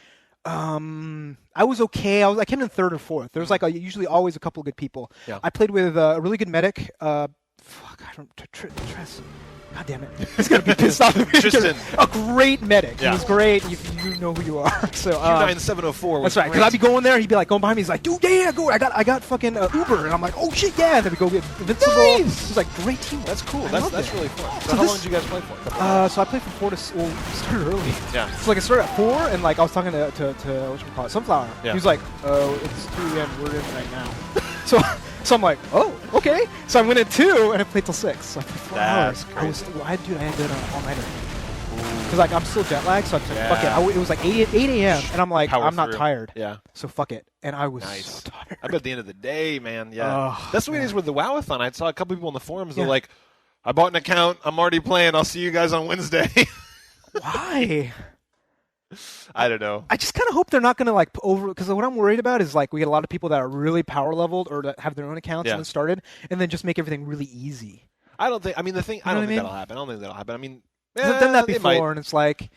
[SPEAKER 1] I was okay. I came in third or fourth. There was like usually always a couple of good people.
[SPEAKER 2] Yeah.
[SPEAKER 1] I played with a really good medic. Tress. God damn it. He's going to be pissed off at me.
[SPEAKER 2] Tristan.
[SPEAKER 1] A great medic.
[SPEAKER 2] Yeah.
[SPEAKER 1] He was great. You know who you are. So
[SPEAKER 2] Q9704
[SPEAKER 1] that's right. Because I'd be going there. He'd be like going behind me. He's like, dude, yeah, go. I got fucking Uber. And I'm like, oh, shit, yeah. And then we go get Invincible.
[SPEAKER 2] Nice.
[SPEAKER 1] It was like great teamwork.
[SPEAKER 2] That's cool. That's really fun. So how long did you guys play for?
[SPEAKER 1] So I played from 4 to... Well, we started early.
[SPEAKER 2] Yeah.
[SPEAKER 1] So like I started at 4, and like I was talking to whatchamacallit, Sunflower.
[SPEAKER 2] Yeah. He
[SPEAKER 1] was like, oh, it's 2 a.m. We're in right now. So I'm like, oh, okay. So I went at 2, and I played till 6. So I played 4 hours. I had good all-nighter. Because like I'm still jet lagged, so I was like, fuck it. It was like 8 a.m., and I'm like, I'm not tired.
[SPEAKER 2] Yeah.
[SPEAKER 1] So fuck it. And I was so tired.
[SPEAKER 2] I bet at the end of the day, man, that's the way it is with the WoW-a-thon. I saw a couple people in the forums, they're like, I bought an account, I'm already playing, I'll see you guys on Wednesday.
[SPEAKER 1] Why?
[SPEAKER 2] I don't know.
[SPEAKER 1] I just kind of hope they're not going to like because what I'm worried about is like we get a lot of people that are really power leveled or that have their own accounts and then started and then just make everything really easy.
[SPEAKER 2] I don't think. I mean, I don't think that'll happen. I don't think that'll happen. I mean,
[SPEAKER 1] I've done that before, and it's like,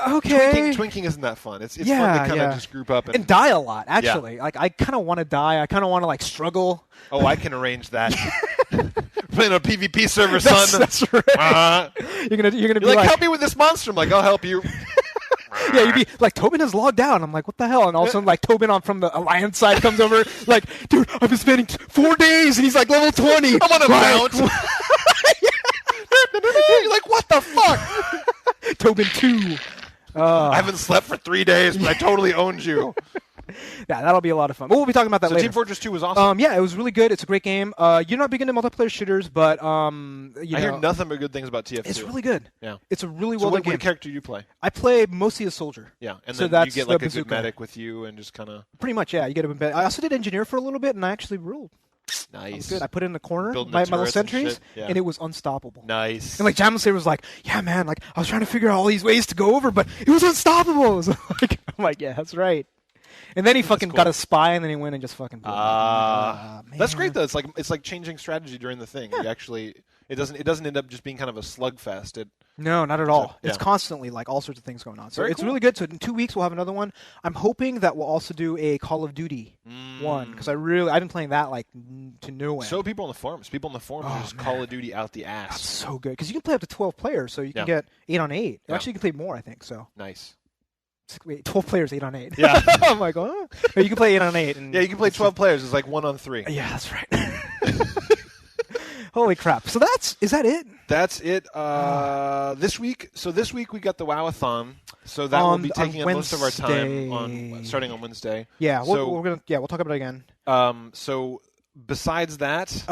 [SPEAKER 1] okay,
[SPEAKER 2] twinking isn't that fun. It's fun to kind of just group up and
[SPEAKER 1] die a lot. Actually, like I kind of want to die. I kind of want to like struggle.
[SPEAKER 2] Oh, I can arrange that. Playing a PvP server, son.
[SPEAKER 1] That's right. You're gonna be like,
[SPEAKER 2] help me with this monster. I'm like, I'll help you.
[SPEAKER 1] Yeah, you'd be like, Tobin has logged out. I'm like, what the hell? And all of a sudden, like, Tobin from the Alliance side comes over, like, dude, I've been spending 4 days, and he's like level 20.
[SPEAKER 2] I'm on a mount. You're like, what the fuck?
[SPEAKER 1] Tobin 2.
[SPEAKER 2] I haven't slept for 3 days, but I totally owned you.
[SPEAKER 1] Yeah, that'll be a lot of fun. But we'll be talking about that later.
[SPEAKER 2] Team Fortress 2 was awesome.
[SPEAKER 1] Yeah, it was really good. It's a great game. You're not big into multiplayer shooters, but I
[SPEAKER 2] hear nothing but good things about TF2.
[SPEAKER 1] It's really good.
[SPEAKER 2] Yeah,
[SPEAKER 1] it's a really well done game.
[SPEAKER 2] What character do you play?
[SPEAKER 1] I play mostly a soldier.
[SPEAKER 2] Yeah, and
[SPEAKER 1] so
[SPEAKER 2] then you get like a good medic with you and just kind of.
[SPEAKER 1] Pretty much, yeah. You get a I also did engineer for a little bit, and I actually ruled.
[SPEAKER 2] Nice.
[SPEAKER 1] Good. I put it in the corner, my little sentries, and it was unstoppable.
[SPEAKER 2] Nice.
[SPEAKER 1] And like Jamon Slayer was like, yeah, man, like I was trying to figure out all these ways to go over, but it was unstoppable. So I'm like, yeah, that's right. And then he fucking got a spy, and then he went and just fucking.
[SPEAKER 2] That's great though. It's like changing strategy during the thing. Yeah. You actually, it doesn't end up just being kind of a slugfest.
[SPEAKER 1] No, not at all. It's constantly like all sorts of things going on. So it's really good. So in 2 weeks we'll have another one. I'm hoping that we'll also do a Call of Duty one because I've been playing that like to no end.
[SPEAKER 2] So people in the forums are just Call of Duty out the ass.
[SPEAKER 1] That's so good because you can play up to 12 players, so you can get 8 on 8. Actually, you can play more, I think. So
[SPEAKER 2] nice.
[SPEAKER 1] Wait, 12 players, 8 on 8.
[SPEAKER 2] Yeah.
[SPEAKER 1] I'm like, oh. You can play 8 on 8. And
[SPEAKER 2] you can play 12 players. It's like 1 on 3.
[SPEAKER 1] Yeah, that's right. Holy crap. So is that it?
[SPEAKER 2] That's it. This week we got the WoW-a-thon. So that will be taking up most of our time starting on Wednesday.
[SPEAKER 1] Yeah, we'll talk about it again.
[SPEAKER 2] So besides that,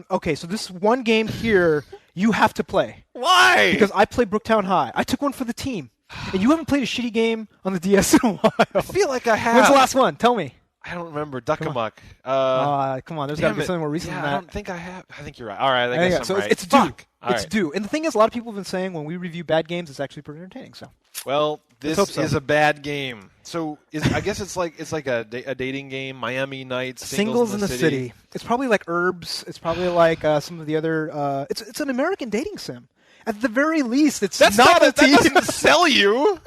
[SPEAKER 1] okay, so this one game here you have to play.
[SPEAKER 2] Why?
[SPEAKER 1] Because I played Brooktown High. I took one for the team. And you haven't played a shitty game on the DS in a while.
[SPEAKER 2] I feel like I have.
[SPEAKER 1] When's the last one? Tell me.
[SPEAKER 2] I don't remember. Duck-a-muck.
[SPEAKER 1] Come on. There's got to be something more recent than that.
[SPEAKER 2] I don't think I have. I think you're right. All right. I guess I'm right.
[SPEAKER 1] It's due. It's due. And the thing is, a lot of people have been saying when we review bad games, it's actually pretty entertaining. So.
[SPEAKER 2] Well, this is a bad game. So I guess it's like a dating game. Miami Nights.
[SPEAKER 1] Singles in the city. It's probably like Herbs. It's probably like some of the other. It's an American dating sim. At the very least, it's
[SPEAKER 2] that doesn't sell you.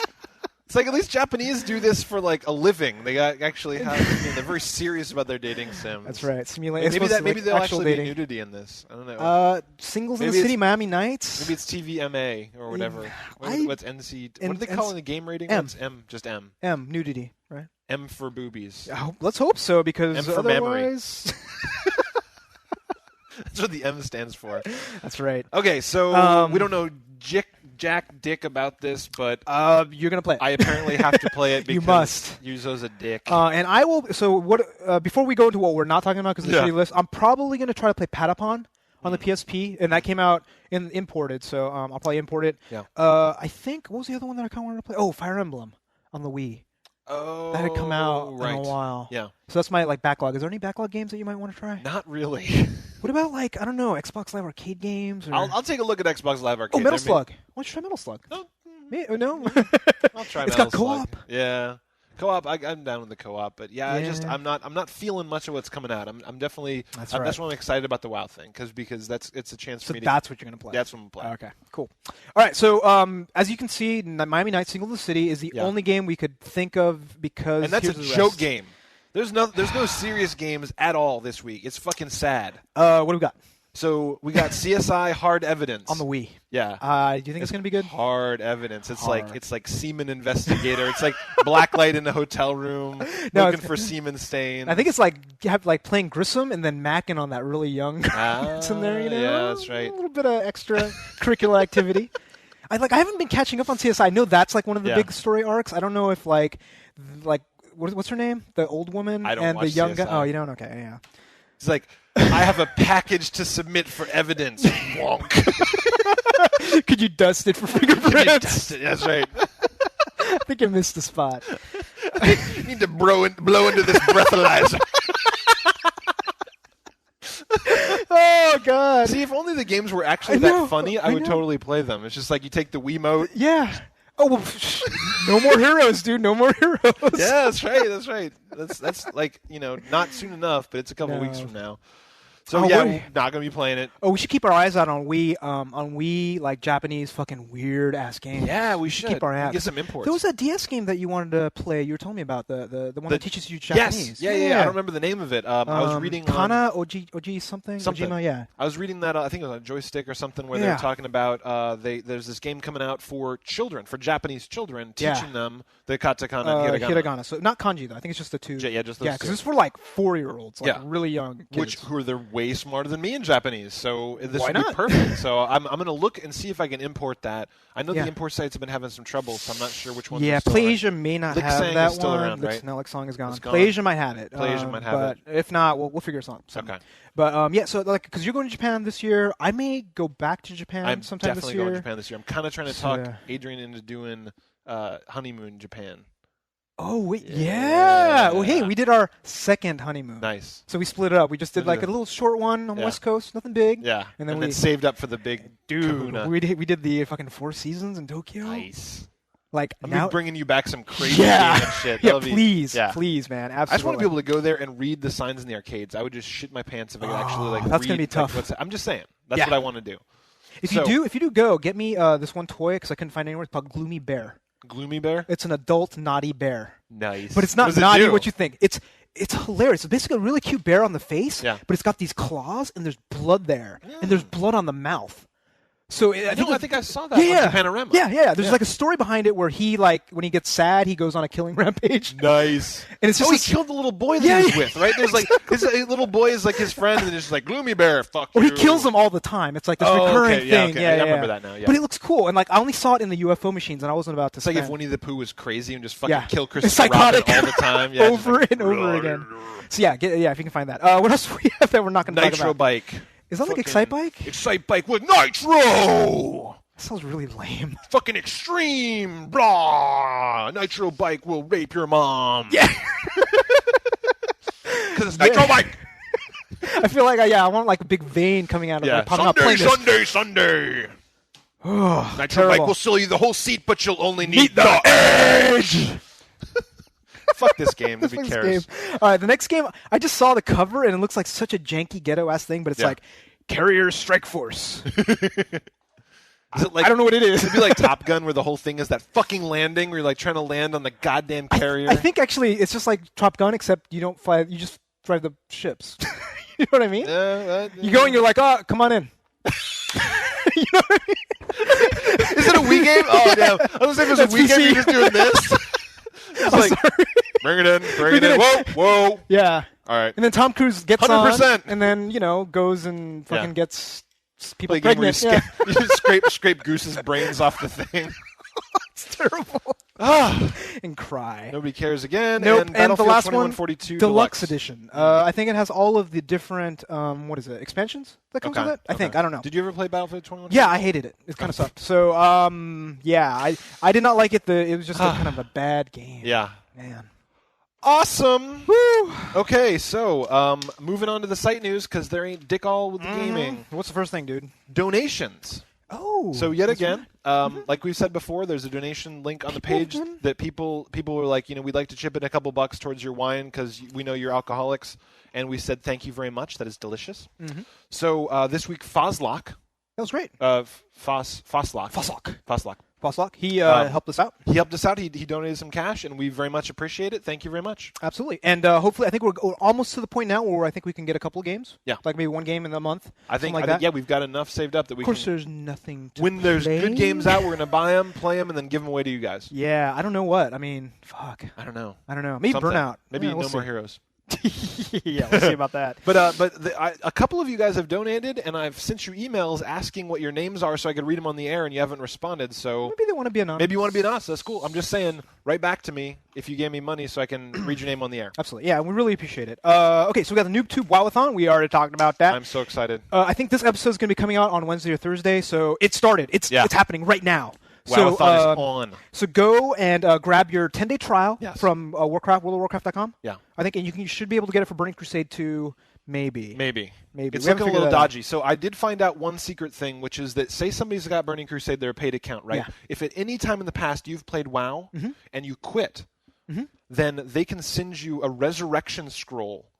[SPEAKER 2] It's like at least Japanese do this for like a living. They actually have. They're very serious about their dating sims.
[SPEAKER 1] That's right.
[SPEAKER 2] Maybe there'll actually be nudity in this. I don't know.
[SPEAKER 1] Singles in the city, Miami Nights.
[SPEAKER 2] Maybe it's TVMA or whatever. What's NC? What do they call in the game rating?
[SPEAKER 1] M.
[SPEAKER 2] What's M? Just M.
[SPEAKER 1] M. Nudity, right?
[SPEAKER 2] M for boobies.
[SPEAKER 1] Let's hope so because
[SPEAKER 2] M for
[SPEAKER 1] otherwise.
[SPEAKER 2] That's what the M stands for.
[SPEAKER 1] That's right.
[SPEAKER 2] Okay, so we don't know Jack Dick about this, but
[SPEAKER 1] you're gonna play it.
[SPEAKER 2] I apparently have to play it because
[SPEAKER 1] you must.
[SPEAKER 2] Yuzo's a dick.
[SPEAKER 1] And I will. So what? Before we go into what we're not talking about because it's a shitty list, I'm probably gonna try to play Patapon on the PSP, and that came out imported. So I'll probably import it.
[SPEAKER 2] Yeah.
[SPEAKER 1] I think what was the other one that I kind of wanted to play? Oh, Fire Emblem on the Wii.
[SPEAKER 2] Oh,
[SPEAKER 1] that had come out in a while.
[SPEAKER 2] Yeah.
[SPEAKER 1] So that's my backlog. Is there any backlog games that you might want to try?
[SPEAKER 2] Not really.
[SPEAKER 1] What about I don't know, Xbox Live Arcade games? Or...
[SPEAKER 2] I'll take a look at Xbox Live Arcade.
[SPEAKER 1] Oh, Metal Slug. Why don't you try Metal Slug?
[SPEAKER 2] No.
[SPEAKER 1] No.
[SPEAKER 2] I'll try.
[SPEAKER 1] It's
[SPEAKER 2] Metal
[SPEAKER 1] got co-op.
[SPEAKER 2] Slug. Yeah. Co-op, I'm down with the co-op, but I'm not feeling much of what's coming out. I'm definitely that's why I'm excited about the WoW thing because it's a chance for me to.
[SPEAKER 1] That's what you're gonna play.
[SPEAKER 2] That's what I'm playing.
[SPEAKER 1] Okay, cool. All right, so as you can see, Miami Nights Single the City is the only game we could think of because
[SPEAKER 2] and that's a joke game. There's no serious games at all this week. It's fucking sad.
[SPEAKER 1] What do we got?
[SPEAKER 2] So we got CSI Hard Evidence
[SPEAKER 1] on the Wii.
[SPEAKER 2] Yeah.
[SPEAKER 1] Do you think it's going to be good?
[SPEAKER 2] Hard Evidence. It's like Semen Investigator. It's like blacklight in a hotel room looking for semen stains.
[SPEAKER 1] I think it's like playing Grissom and then macking on that really young that's in there.
[SPEAKER 2] Yeah, that's right.
[SPEAKER 1] A little bit of extra curricular activity. I haven't been catching up on CSI. I know that's like one of the big story arcs. I don't know if like what's her name? The old woman and the young guy. Oh, you don't? Okay, yeah.
[SPEAKER 2] It's like, I have a package to submit for evidence. Wonk.
[SPEAKER 1] Could you dust it for fingerprints?
[SPEAKER 2] Dust it. That's right.
[SPEAKER 1] I think you missed the spot.
[SPEAKER 2] You need to blow into this breathalyzer.
[SPEAKER 1] Oh, God.
[SPEAKER 2] See, if only the games were actually that funny, I would totally play them. It's just like you take the Wiimote.
[SPEAKER 1] Yeah. Oh, well, no more heroes, dude. No more heroes.
[SPEAKER 2] Yeah, that's right. That's right. That's like, not soon enough, but it's a couple weeks from now. So we're not gonna be playing it.
[SPEAKER 1] Oh, we should keep our eyes out on Wii, like Japanese fucking weird ass games.
[SPEAKER 2] Yeah, we should.
[SPEAKER 1] Keep our eyes.
[SPEAKER 2] Get some imports.
[SPEAKER 1] There was a DS game that you wanted to play. You were telling me about the one that teaches you Japanese.
[SPEAKER 2] Yes. Yeah. I don't remember the name of it. I was reading
[SPEAKER 1] Kana Oji something. Ojima, yeah.
[SPEAKER 2] I was reading that. I think it was on a joystick or something where they were talking about there's this game coming out for children, for Japanese children, teaching them the katakana and
[SPEAKER 1] hiragana. So not kanji though. I think it's just the two.
[SPEAKER 2] Yeah, just those two.
[SPEAKER 1] Because it's for like 4-year-olds, like really young kids.
[SPEAKER 2] Who are way smarter than me in Japanese, so this would be perfect. So I'm going to look and see if I can import that. I know the import sites have been having some trouble, so I'm not sure which ones.
[SPEAKER 1] Yeah, PlayAsia may not have that
[SPEAKER 2] still
[SPEAKER 1] one.
[SPEAKER 2] Around, right?
[SPEAKER 1] No, Song is gone. PlayAsia might have it.
[SPEAKER 2] PlayAsia might have it.
[SPEAKER 1] But if not, we'll figure something.
[SPEAKER 2] Okay.
[SPEAKER 1] But so like, because you're going to Japan this year, I may go back to Japan sometime this year.
[SPEAKER 2] I'm definitely going to Japan this year. I'm kind of trying to talk Adrian into doing honeymoon Japan.
[SPEAKER 1] Oh, wait, yeah. Well, hey, we did our second honeymoon.
[SPEAKER 2] Nice.
[SPEAKER 1] So we split it up. We just did like a little short one on the West Coast, nothing big.
[SPEAKER 2] Yeah.
[SPEAKER 1] And then we
[SPEAKER 2] saved up for the big kahuna.
[SPEAKER 1] We did the fucking Four Seasons in Tokyo.
[SPEAKER 2] Nice.
[SPEAKER 1] Like
[SPEAKER 2] I'm bringing you back some crazy game and shit.
[SPEAKER 1] Please, man, absolutely.
[SPEAKER 2] I just want to be able to go there and read the signs in the arcades. I would just shit my pants if I could actually like.
[SPEAKER 1] That's gonna be tough.
[SPEAKER 2] I'm just saying. That's what I want to do.
[SPEAKER 1] If you do go, get me this one toy because I couldn't find it anywhere. It's called Gloomy Bear.
[SPEAKER 2] Gloomy Bear?
[SPEAKER 1] It's an adult naughty bear.
[SPEAKER 2] Nice.
[SPEAKER 1] But it's not naughty what you think. It's hilarious. It's basically a really cute bear on the face, but it's got these claws and there's blood there, and there's blood on the mouth. So I think
[SPEAKER 2] I saw that on Japanorama.
[SPEAKER 1] Yeah. There's like a story behind it where he when he gets sad, he goes on a killing rampage.
[SPEAKER 2] Nice.
[SPEAKER 1] And it's just
[SPEAKER 2] he killed the little boy that he was with, right? There's like his little boy is like his friend, and it's just like Gloomy Bear, fuck you.
[SPEAKER 1] Or he kills them all the time. It's like this recurring thing.
[SPEAKER 2] Yeah, I remember that now. Yeah.
[SPEAKER 1] But it looks cool, and like I only saw it in the UFO machines, and I wasn't about to.
[SPEAKER 2] It's like if Winnie the Pooh was crazy and just fucking kill Christopher
[SPEAKER 1] psychotic
[SPEAKER 2] Robin all the time,
[SPEAKER 1] over and over again. So if you can find that. What else do we have that we're not going to talk about?
[SPEAKER 2] Nitro Bike.
[SPEAKER 1] Is that like Excite Bike?
[SPEAKER 2] Excite Bike with Nitro!
[SPEAKER 1] That sounds really lame.
[SPEAKER 2] Fucking extreme! Blah! Nitro Bike will rape your mom.
[SPEAKER 1] Yeah!
[SPEAKER 2] Because it's Nitro Bike!
[SPEAKER 1] I feel like, I want like a big vein coming out of it.
[SPEAKER 2] Sunday!
[SPEAKER 1] Oh,
[SPEAKER 2] Nitro
[SPEAKER 1] terrible.
[SPEAKER 2] Bike will sell you the whole seat, but you'll only need the edge! Fuck this game. Nobody cares.
[SPEAKER 1] All right, the next game, I just saw the cover, and it looks like such a janky ghetto-ass thing, but it's like, Carrier Strike Force.
[SPEAKER 2] Is it like,
[SPEAKER 1] I don't know what it is.
[SPEAKER 2] It'd be like Top Gun, where the whole thing is that fucking landing, where you're like trying to land on the goddamn carrier.
[SPEAKER 1] I think actually it's just like Top Gun, except you don't fly. You just drive the ships. You know what I mean? You go and you're like, come on in. You know what I mean?
[SPEAKER 2] Is it a Wii game? Oh damn! I was saying if it was a Wii game, you're just doing this. It's like, bring it in, bring it in. Whoa.
[SPEAKER 1] Yeah.
[SPEAKER 2] All right.
[SPEAKER 1] And then Tom Cruise gets
[SPEAKER 2] 100%.
[SPEAKER 1] on, and then goes and fucking gets people
[SPEAKER 2] Play
[SPEAKER 1] pregnant.
[SPEAKER 2] You just scrape Goose's brains off the thing.
[SPEAKER 1] It's terrible. And cry.
[SPEAKER 2] Nobody cares again.
[SPEAKER 1] Nope.
[SPEAKER 2] And Battlefield
[SPEAKER 1] the last
[SPEAKER 2] 2142
[SPEAKER 1] Deluxe Edition. I think it has all of the different expansions that comes with it. I think. I don't know.
[SPEAKER 2] Did you ever play Battlefield 2142?
[SPEAKER 1] Yeah, I hated it. It kind of sucked. So I did not like it. It was just kind of a bad game.
[SPEAKER 2] Yeah.
[SPEAKER 1] Man.
[SPEAKER 2] Awesome.
[SPEAKER 1] Woo.
[SPEAKER 2] Okay, so moving on to the site news because there ain't dick all with the gaming.
[SPEAKER 1] What's the first thing, dude?
[SPEAKER 2] Donations.
[SPEAKER 1] Oh.
[SPEAKER 2] So yet again, like we've said before, there's a donation link on the page that people were like, we'd like to chip in a couple bucks towards your wine because we know you're alcoholics, and we said thank you very much. That is delicious. Mm-hmm. So this week, Foslock.
[SPEAKER 1] That was great. Foslock. He helped us out.
[SPEAKER 2] He helped us out. He donated some cash, and we very much appreciate it. Thank you very much.
[SPEAKER 1] Absolutely. And hopefully, I think we're almost to the point now where I think we can get a couple of games.
[SPEAKER 2] Yeah.
[SPEAKER 1] Like maybe one game in the month.
[SPEAKER 2] I think
[SPEAKER 1] that.
[SPEAKER 2] Yeah, we've got enough saved up that we can.
[SPEAKER 1] Of course, there's nothing to
[SPEAKER 2] when there's
[SPEAKER 1] play.
[SPEAKER 2] good games out, we're going to buy them, play them, and then give them away to you guys.
[SPEAKER 1] Yeah, I don't know what. I mean, fuck.
[SPEAKER 2] I don't know.
[SPEAKER 1] Maybe
[SPEAKER 2] Something.
[SPEAKER 1] Burnout.
[SPEAKER 2] Maybe
[SPEAKER 1] we'll
[SPEAKER 2] No
[SPEAKER 1] see.
[SPEAKER 2] More Heroes.
[SPEAKER 1] Yeah, we'll see about that.
[SPEAKER 2] But a couple of you guys have donated, and I've sent you emails asking what your names are so I could read them on the air, and you haven't responded. So
[SPEAKER 1] maybe they want to be anonymous.
[SPEAKER 2] Maybe you want to be anonymous. That's cool. I'm just saying, write back to me if you gave me money so I can read your name on the air.
[SPEAKER 1] Absolutely. Yeah, we really appreciate it. Okay, so we got the Noobtoob WoW-a-thon. We already talked about that.
[SPEAKER 2] I'm so excited.
[SPEAKER 1] I think this episode is going to be coming out on Wednesday or Thursday, so it started. It's happening right now.
[SPEAKER 2] WoW-a-thon is on.
[SPEAKER 1] So go and grab your 10-day trial
[SPEAKER 2] Yes.
[SPEAKER 1] from worldofwarcraft.com.
[SPEAKER 2] Yeah.
[SPEAKER 1] I think, and you should be able to get it for Burning Crusade 2 Maybe.
[SPEAKER 2] It's looking a little dodgy. So I did find out one secret thing, which is that say somebody's got Burning Crusade, they're a paid account, right?
[SPEAKER 1] Yeah.
[SPEAKER 2] If at any time in the past you've played WoW and you quit, then they can send you a resurrection scroll.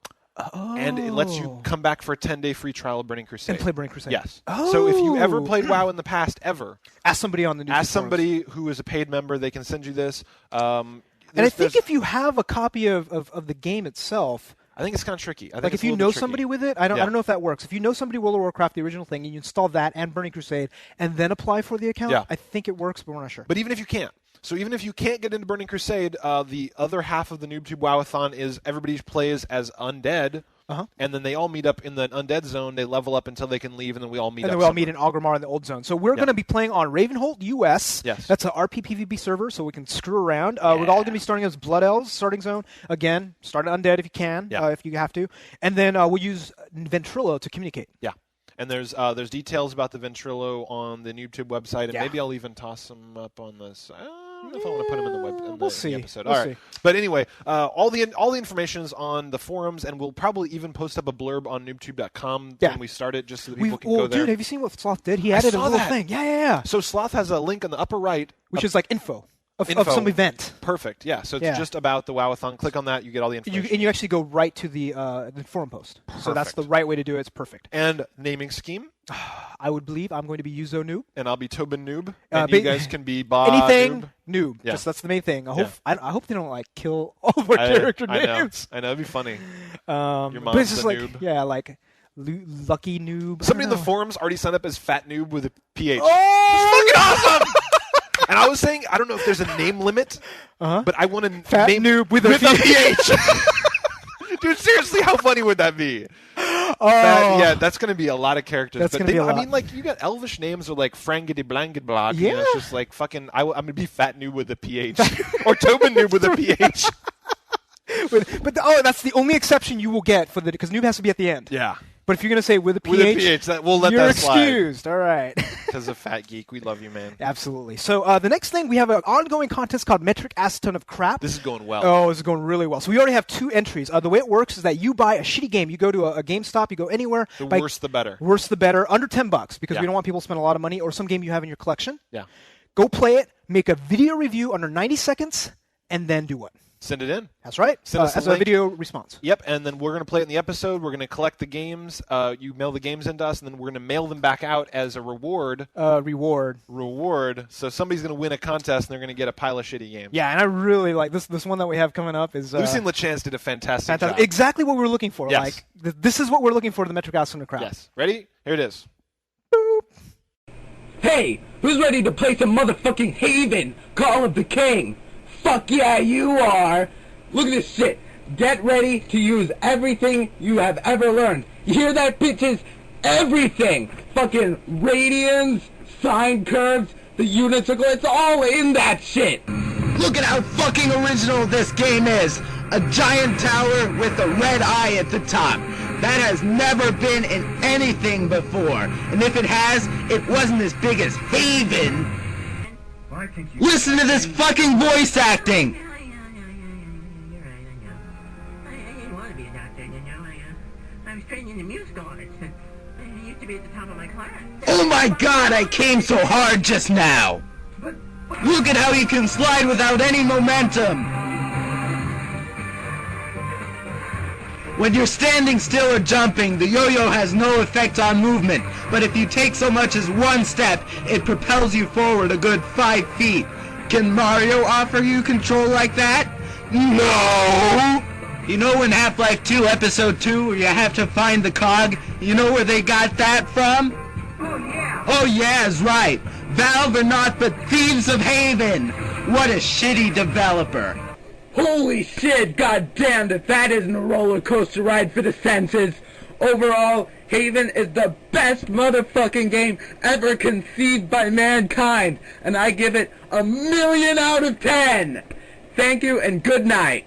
[SPEAKER 2] And it lets you come back for a 10-day free trial of Burning Crusade.
[SPEAKER 1] And play Burning Crusade.
[SPEAKER 2] Yes. So if you ever played WoW in the past, ask
[SPEAKER 1] somebody on the
[SPEAKER 2] Ask somebody who is a paid member. They can send you this.
[SPEAKER 1] And I think if you have a copy of the game itself,
[SPEAKER 2] I think it's kind of tricky. I think
[SPEAKER 1] like if you know somebody with it, I don't know if that works. If you know somebody World of Warcraft, the original thing, and you install that and Burning Crusade, and then apply for the account, I think it works, but we're not sure.
[SPEAKER 2] But even if you can't. So even if you can't get into Burning Crusade, the other half of the Noobtoob WoW-a-thon is everybody plays as undead, and then they all meet up in the undead zone. They level up until they can leave, and then we all meet up.
[SPEAKER 1] And then we all meet in Orgrimmar in the old zone. So we're going to be playing on Ravenhold, US.
[SPEAKER 2] Yes.
[SPEAKER 1] That's an RP PvP server, so we can screw around. We're all going to be starting as Blood Elves, starting zone. Again, start undead if you can, if you have to. And then we'll use Ventrilo to communicate.
[SPEAKER 2] Yeah. And there's details about the Ventrilo on the Noobtoob website, and maybe I'll even toss them up on this. I don't know if I want to put them in the episode.
[SPEAKER 1] We'll
[SPEAKER 2] all right. But anyway, all the information is on the forums, and we'll probably even post up a blurb on noobtoob.com when we start it, just so that people can go there.
[SPEAKER 1] Dude, have you seen what Sloth did? He added a little thing. Yeah.
[SPEAKER 2] So Sloth has a link on the upper right,
[SPEAKER 1] which is like info. Of some event.
[SPEAKER 2] Perfect, yeah. So it's just about the WoW-a-thon. Click on that, you get all the information.
[SPEAKER 1] And you actually go right to the forum post.
[SPEAKER 2] Perfect.
[SPEAKER 1] So that's the right way to do it. It's perfect.
[SPEAKER 2] And naming scheme?
[SPEAKER 1] I would believe I'm going to be Yuzo Noob.
[SPEAKER 2] And I'll be Tobin Noob. And you guys can be Ba
[SPEAKER 1] anything
[SPEAKER 2] Noob.
[SPEAKER 1] Just that's the main thing. I hope they don't kill all of our character names.
[SPEAKER 2] I know, it'd be funny.
[SPEAKER 1] Your
[SPEAKER 2] mom's
[SPEAKER 1] but it's just
[SPEAKER 2] noob.
[SPEAKER 1] like Lucky Noob.
[SPEAKER 2] Somebody in the forums already signed up as Fat Noob with a PH.
[SPEAKER 1] Oh!
[SPEAKER 2] It's fucking awesome! And I was saying, I don't know if there's a name limit, but I want to
[SPEAKER 1] Fat
[SPEAKER 2] name
[SPEAKER 1] Noob with a
[SPEAKER 2] PH. Dude, seriously, how funny would that be? That's going to be a lot of characters.
[SPEAKER 1] That's going to be a lot.
[SPEAKER 2] I mean, you got elvish names or Frangity Blankety Block.
[SPEAKER 1] Yeah.
[SPEAKER 2] It's just like fucking, I'm going to be Fat Noob with a PH. Or Tobin Noob with a PH.
[SPEAKER 1] But that's the only exception you will get because Noob has to be at the end.
[SPEAKER 2] Yeah.
[SPEAKER 1] But if you're going to say with a PH,
[SPEAKER 2] we'll let that slide.
[SPEAKER 1] You're excused. All right.
[SPEAKER 2] Because of Fat Geek, we love you, man.
[SPEAKER 1] Absolutely. So the next thing, we have an ongoing contest called Metric Aceton of Crap.
[SPEAKER 2] This is going well.
[SPEAKER 1] Oh, this is going really well. So we already have 2 entries. The way it works is that you buy a shitty game. You go to a GameStop, you go anywhere.
[SPEAKER 2] The worse the better.
[SPEAKER 1] Worse the better. Under $10 because we don't want people to spend a lot of money, or some game you have in your collection.
[SPEAKER 2] Yeah.
[SPEAKER 1] Go play it, make a video review under 90 seconds, and then do what?
[SPEAKER 2] Send it in.
[SPEAKER 1] That's right.
[SPEAKER 2] Send us
[SPEAKER 1] as a video response.
[SPEAKER 2] Yep, and then we're going to play it in the episode. We're going to collect the games. You mail the games into us, and then we're going to mail them back out as a reward. Reward. So somebody's going to win a contest, and they're going to get a pile of shitty games.
[SPEAKER 1] Yeah, and I really like this one that we have coming up. Is
[SPEAKER 2] Lucy and LaChance did a fantastic job.
[SPEAKER 1] Exactly what we were looking for.
[SPEAKER 2] Yes.
[SPEAKER 1] This is what we're looking for in the Metric Aceton of Crap.
[SPEAKER 2] Yes. Ready? Here it is.
[SPEAKER 1] Boop.
[SPEAKER 3] Hey, who's ready to play some motherfucking Haven? Call of the King. Fuck yeah, you are. Look at this shit. Get ready to use everything you have ever learned. You hear that, bitches? Everything. Fucking radians, sine curves, the unit circle, it's all in that shit.
[SPEAKER 4] Look at how fucking original this game is. A giant tower with a red eye at the top. That has never been in anything before. And if it has, it wasn't as big as Haven. Listen to this fucking voice acting.
[SPEAKER 5] Training in musical arts. I used to be at the top of my class.
[SPEAKER 4] Oh my god, I came so hard just now. Look at how you can slide without any momentum. When you're standing still or jumping, the yo-yo has no effect on movement. But if you take so much as one step, it propels you forward a good 5 feet. Can Mario offer you control like that? No! You know in Half-Life 2 Episode 2 where you have to find the cog? You know where they got that from?
[SPEAKER 5] Oh yeah!
[SPEAKER 4] Oh yes, right. Valve are not but thieves of Haven. What a shitty developer.
[SPEAKER 3] Holy shit, goddamn, if that isn't a roller coaster ride for the senses. Overall, Haven is the best motherfucking game ever conceived by mankind, and I give it 1,000,000 out of 10. Thank you and good night.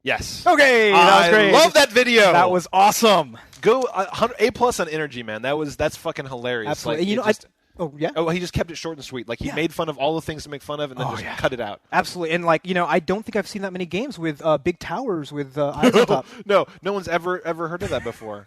[SPEAKER 2] Yes.
[SPEAKER 1] Okay, that was great.
[SPEAKER 2] I love that video.
[SPEAKER 1] That was awesome.
[SPEAKER 2] Go A+ on energy, man. That's fucking hilarious.
[SPEAKER 1] Absolutely.
[SPEAKER 2] Like,
[SPEAKER 1] Oh, yeah?
[SPEAKER 2] Oh, he just kept it short and sweet. Like, he made fun of all the things to make fun of and then just cut it out.
[SPEAKER 1] Absolutely. And, like, I don't think I've seen that many games with big towers with eyes on top.
[SPEAKER 2] No one's ever heard of that before.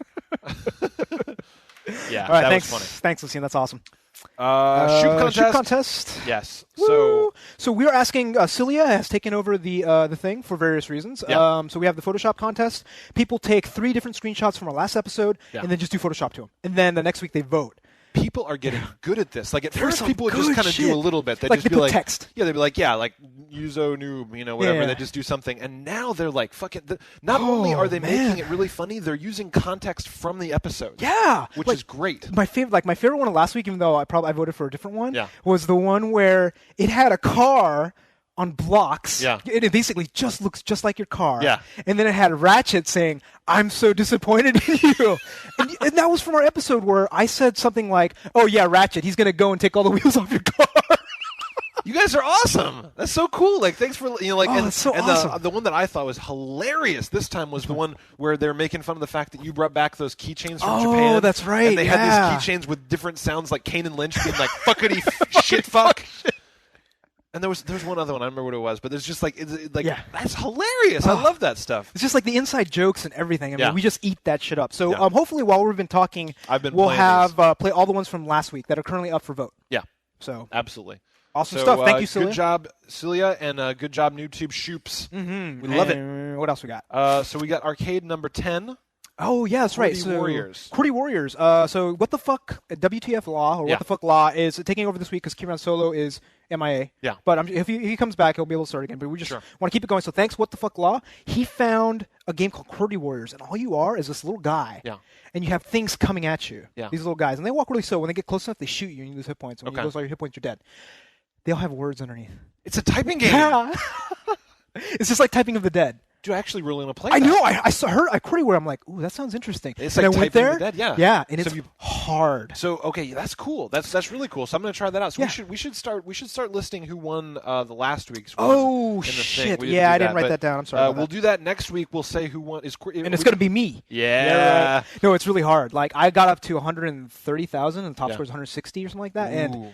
[SPEAKER 2] Yeah,
[SPEAKER 1] all right,
[SPEAKER 2] that
[SPEAKER 1] thanks.
[SPEAKER 2] was funny.
[SPEAKER 1] Thanks, Lucien. That's awesome.
[SPEAKER 2] Shoot
[SPEAKER 1] contest.
[SPEAKER 2] Yes.
[SPEAKER 1] Woo! So we are asking. Cilia has taken over the thing for various reasons.
[SPEAKER 2] Yeah.
[SPEAKER 1] So we have the Photoshop contest. People take 3 different screenshots from our last episode and then just do Photoshop to them. And then the next week they vote.
[SPEAKER 2] People are getting good at this. Like, at
[SPEAKER 1] There's
[SPEAKER 2] first, people would
[SPEAKER 1] some
[SPEAKER 2] just
[SPEAKER 1] good
[SPEAKER 2] kind of do a
[SPEAKER 1] shit.
[SPEAKER 2] little bit. They'd
[SPEAKER 1] Like,
[SPEAKER 2] just
[SPEAKER 1] they
[SPEAKER 2] be
[SPEAKER 1] put
[SPEAKER 2] like,
[SPEAKER 1] text.
[SPEAKER 2] Yeah, they'd be like, like, Yuzo Noob, whatever.
[SPEAKER 1] Yeah.
[SPEAKER 2] They just do something. And now they're like, fuck it. Not only are they making it really funny, they're using context from the episode.
[SPEAKER 1] Yeah.
[SPEAKER 2] Which is great.
[SPEAKER 1] My favorite one of last week, even though I voted for a different one,
[SPEAKER 2] Yeah.
[SPEAKER 1] was the one where it had a car on blocks.
[SPEAKER 2] Yeah.
[SPEAKER 1] It basically just looks just like your car.
[SPEAKER 2] Yeah.
[SPEAKER 1] And then it had Ratchet saying, "I'm so disappointed in you." and that was from our episode where I said something like, "Oh yeah, Ratchet, he's going to go and take all the wheels off your car."
[SPEAKER 2] You guys are awesome. That's so cool. Like, thanks for
[SPEAKER 1] that's so awesome.
[SPEAKER 2] the one that I thought was hilarious this time was the one where they're making fun of the fact that you brought back those keychains from Japan.
[SPEAKER 1] Oh, that's right.
[SPEAKER 2] And they had these keychains with different sounds, like Kane and Lynch being like "fuckity shit fuck." And there was one other one, I don't remember what it was, but there's just that's hilarious. I love that stuff.
[SPEAKER 1] It's just like the inside jokes and everything. I mean, we just eat that shit up. So
[SPEAKER 2] Yeah.
[SPEAKER 1] Hopefully while we've been talking, we'll have play all the ones from last week that are currently up for vote.
[SPEAKER 2] Yeah.
[SPEAKER 1] So
[SPEAKER 2] Absolutely.
[SPEAKER 1] awesome stuff. Thank you, Cilia.
[SPEAKER 2] Good job, Cilia, and good job, Noobtoob Shoops.
[SPEAKER 1] Mm-hmm.
[SPEAKER 2] We love it.
[SPEAKER 1] What else we got?
[SPEAKER 2] So we got arcade number 10.
[SPEAKER 1] Oh, yeah, that's right.
[SPEAKER 2] QWERTY Warriors.
[SPEAKER 1] QWERTY Warriors. So what the fuck, WTF Law, or what the fuck Law is taking over this week because Kiran Solo is MIA.
[SPEAKER 2] Yeah.
[SPEAKER 1] But if he comes back, he'll be able to start again. But we just want to keep it going. So thanks, What the Fuck Law. He found a game called QWERTY Warriors, and all you are is this little guy.
[SPEAKER 2] Yeah.
[SPEAKER 1] And you have things coming at you.
[SPEAKER 2] Yeah.
[SPEAKER 1] These little guys. And they walk really slow. When they get close enough, they shoot you and you lose hit points. When you lose all your hit points, you're dead. They all have words underneath.
[SPEAKER 2] It's a typing game.
[SPEAKER 1] Yeah. It's just like Typing of the Dead.
[SPEAKER 2] Do I actually really want to play
[SPEAKER 1] I
[SPEAKER 2] that?
[SPEAKER 1] know. I heard QWERTY Warrior. I'm like, ooh, that sounds interesting.
[SPEAKER 2] It's
[SPEAKER 1] and
[SPEAKER 2] like
[SPEAKER 1] I went
[SPEAKER 2] Typing
[SPEAKER 1] there.
[SPEAKER 2] of the Dead, yeah.
[SPEAKER 1] Yeah, and
[SPEAKER 2] So
[SPEAKER 1] it's hard.
[SPEAKER 2] So okay, that's cool. That's really cool. So I'm going to try that out. So we should start listing who won the last week's one.
[SPEAKER 1] Oh shit!
[SPEAKER 2] Yeah,
[SPEAKER 1] I didn't write that down. I'm sorry.
[SPEAKER 2] We'll do that next week. We'll say who won.
[SPEAKER 1] And it's going to be me.
[SPEAKER 2] Yeah.
[SPEAKER 1] Right. No, it's really hard. Like I got up to 130,000, and the top score is 160 or something like that.
[SPEAKER 2] Ooh.
[SPEAKER 1] And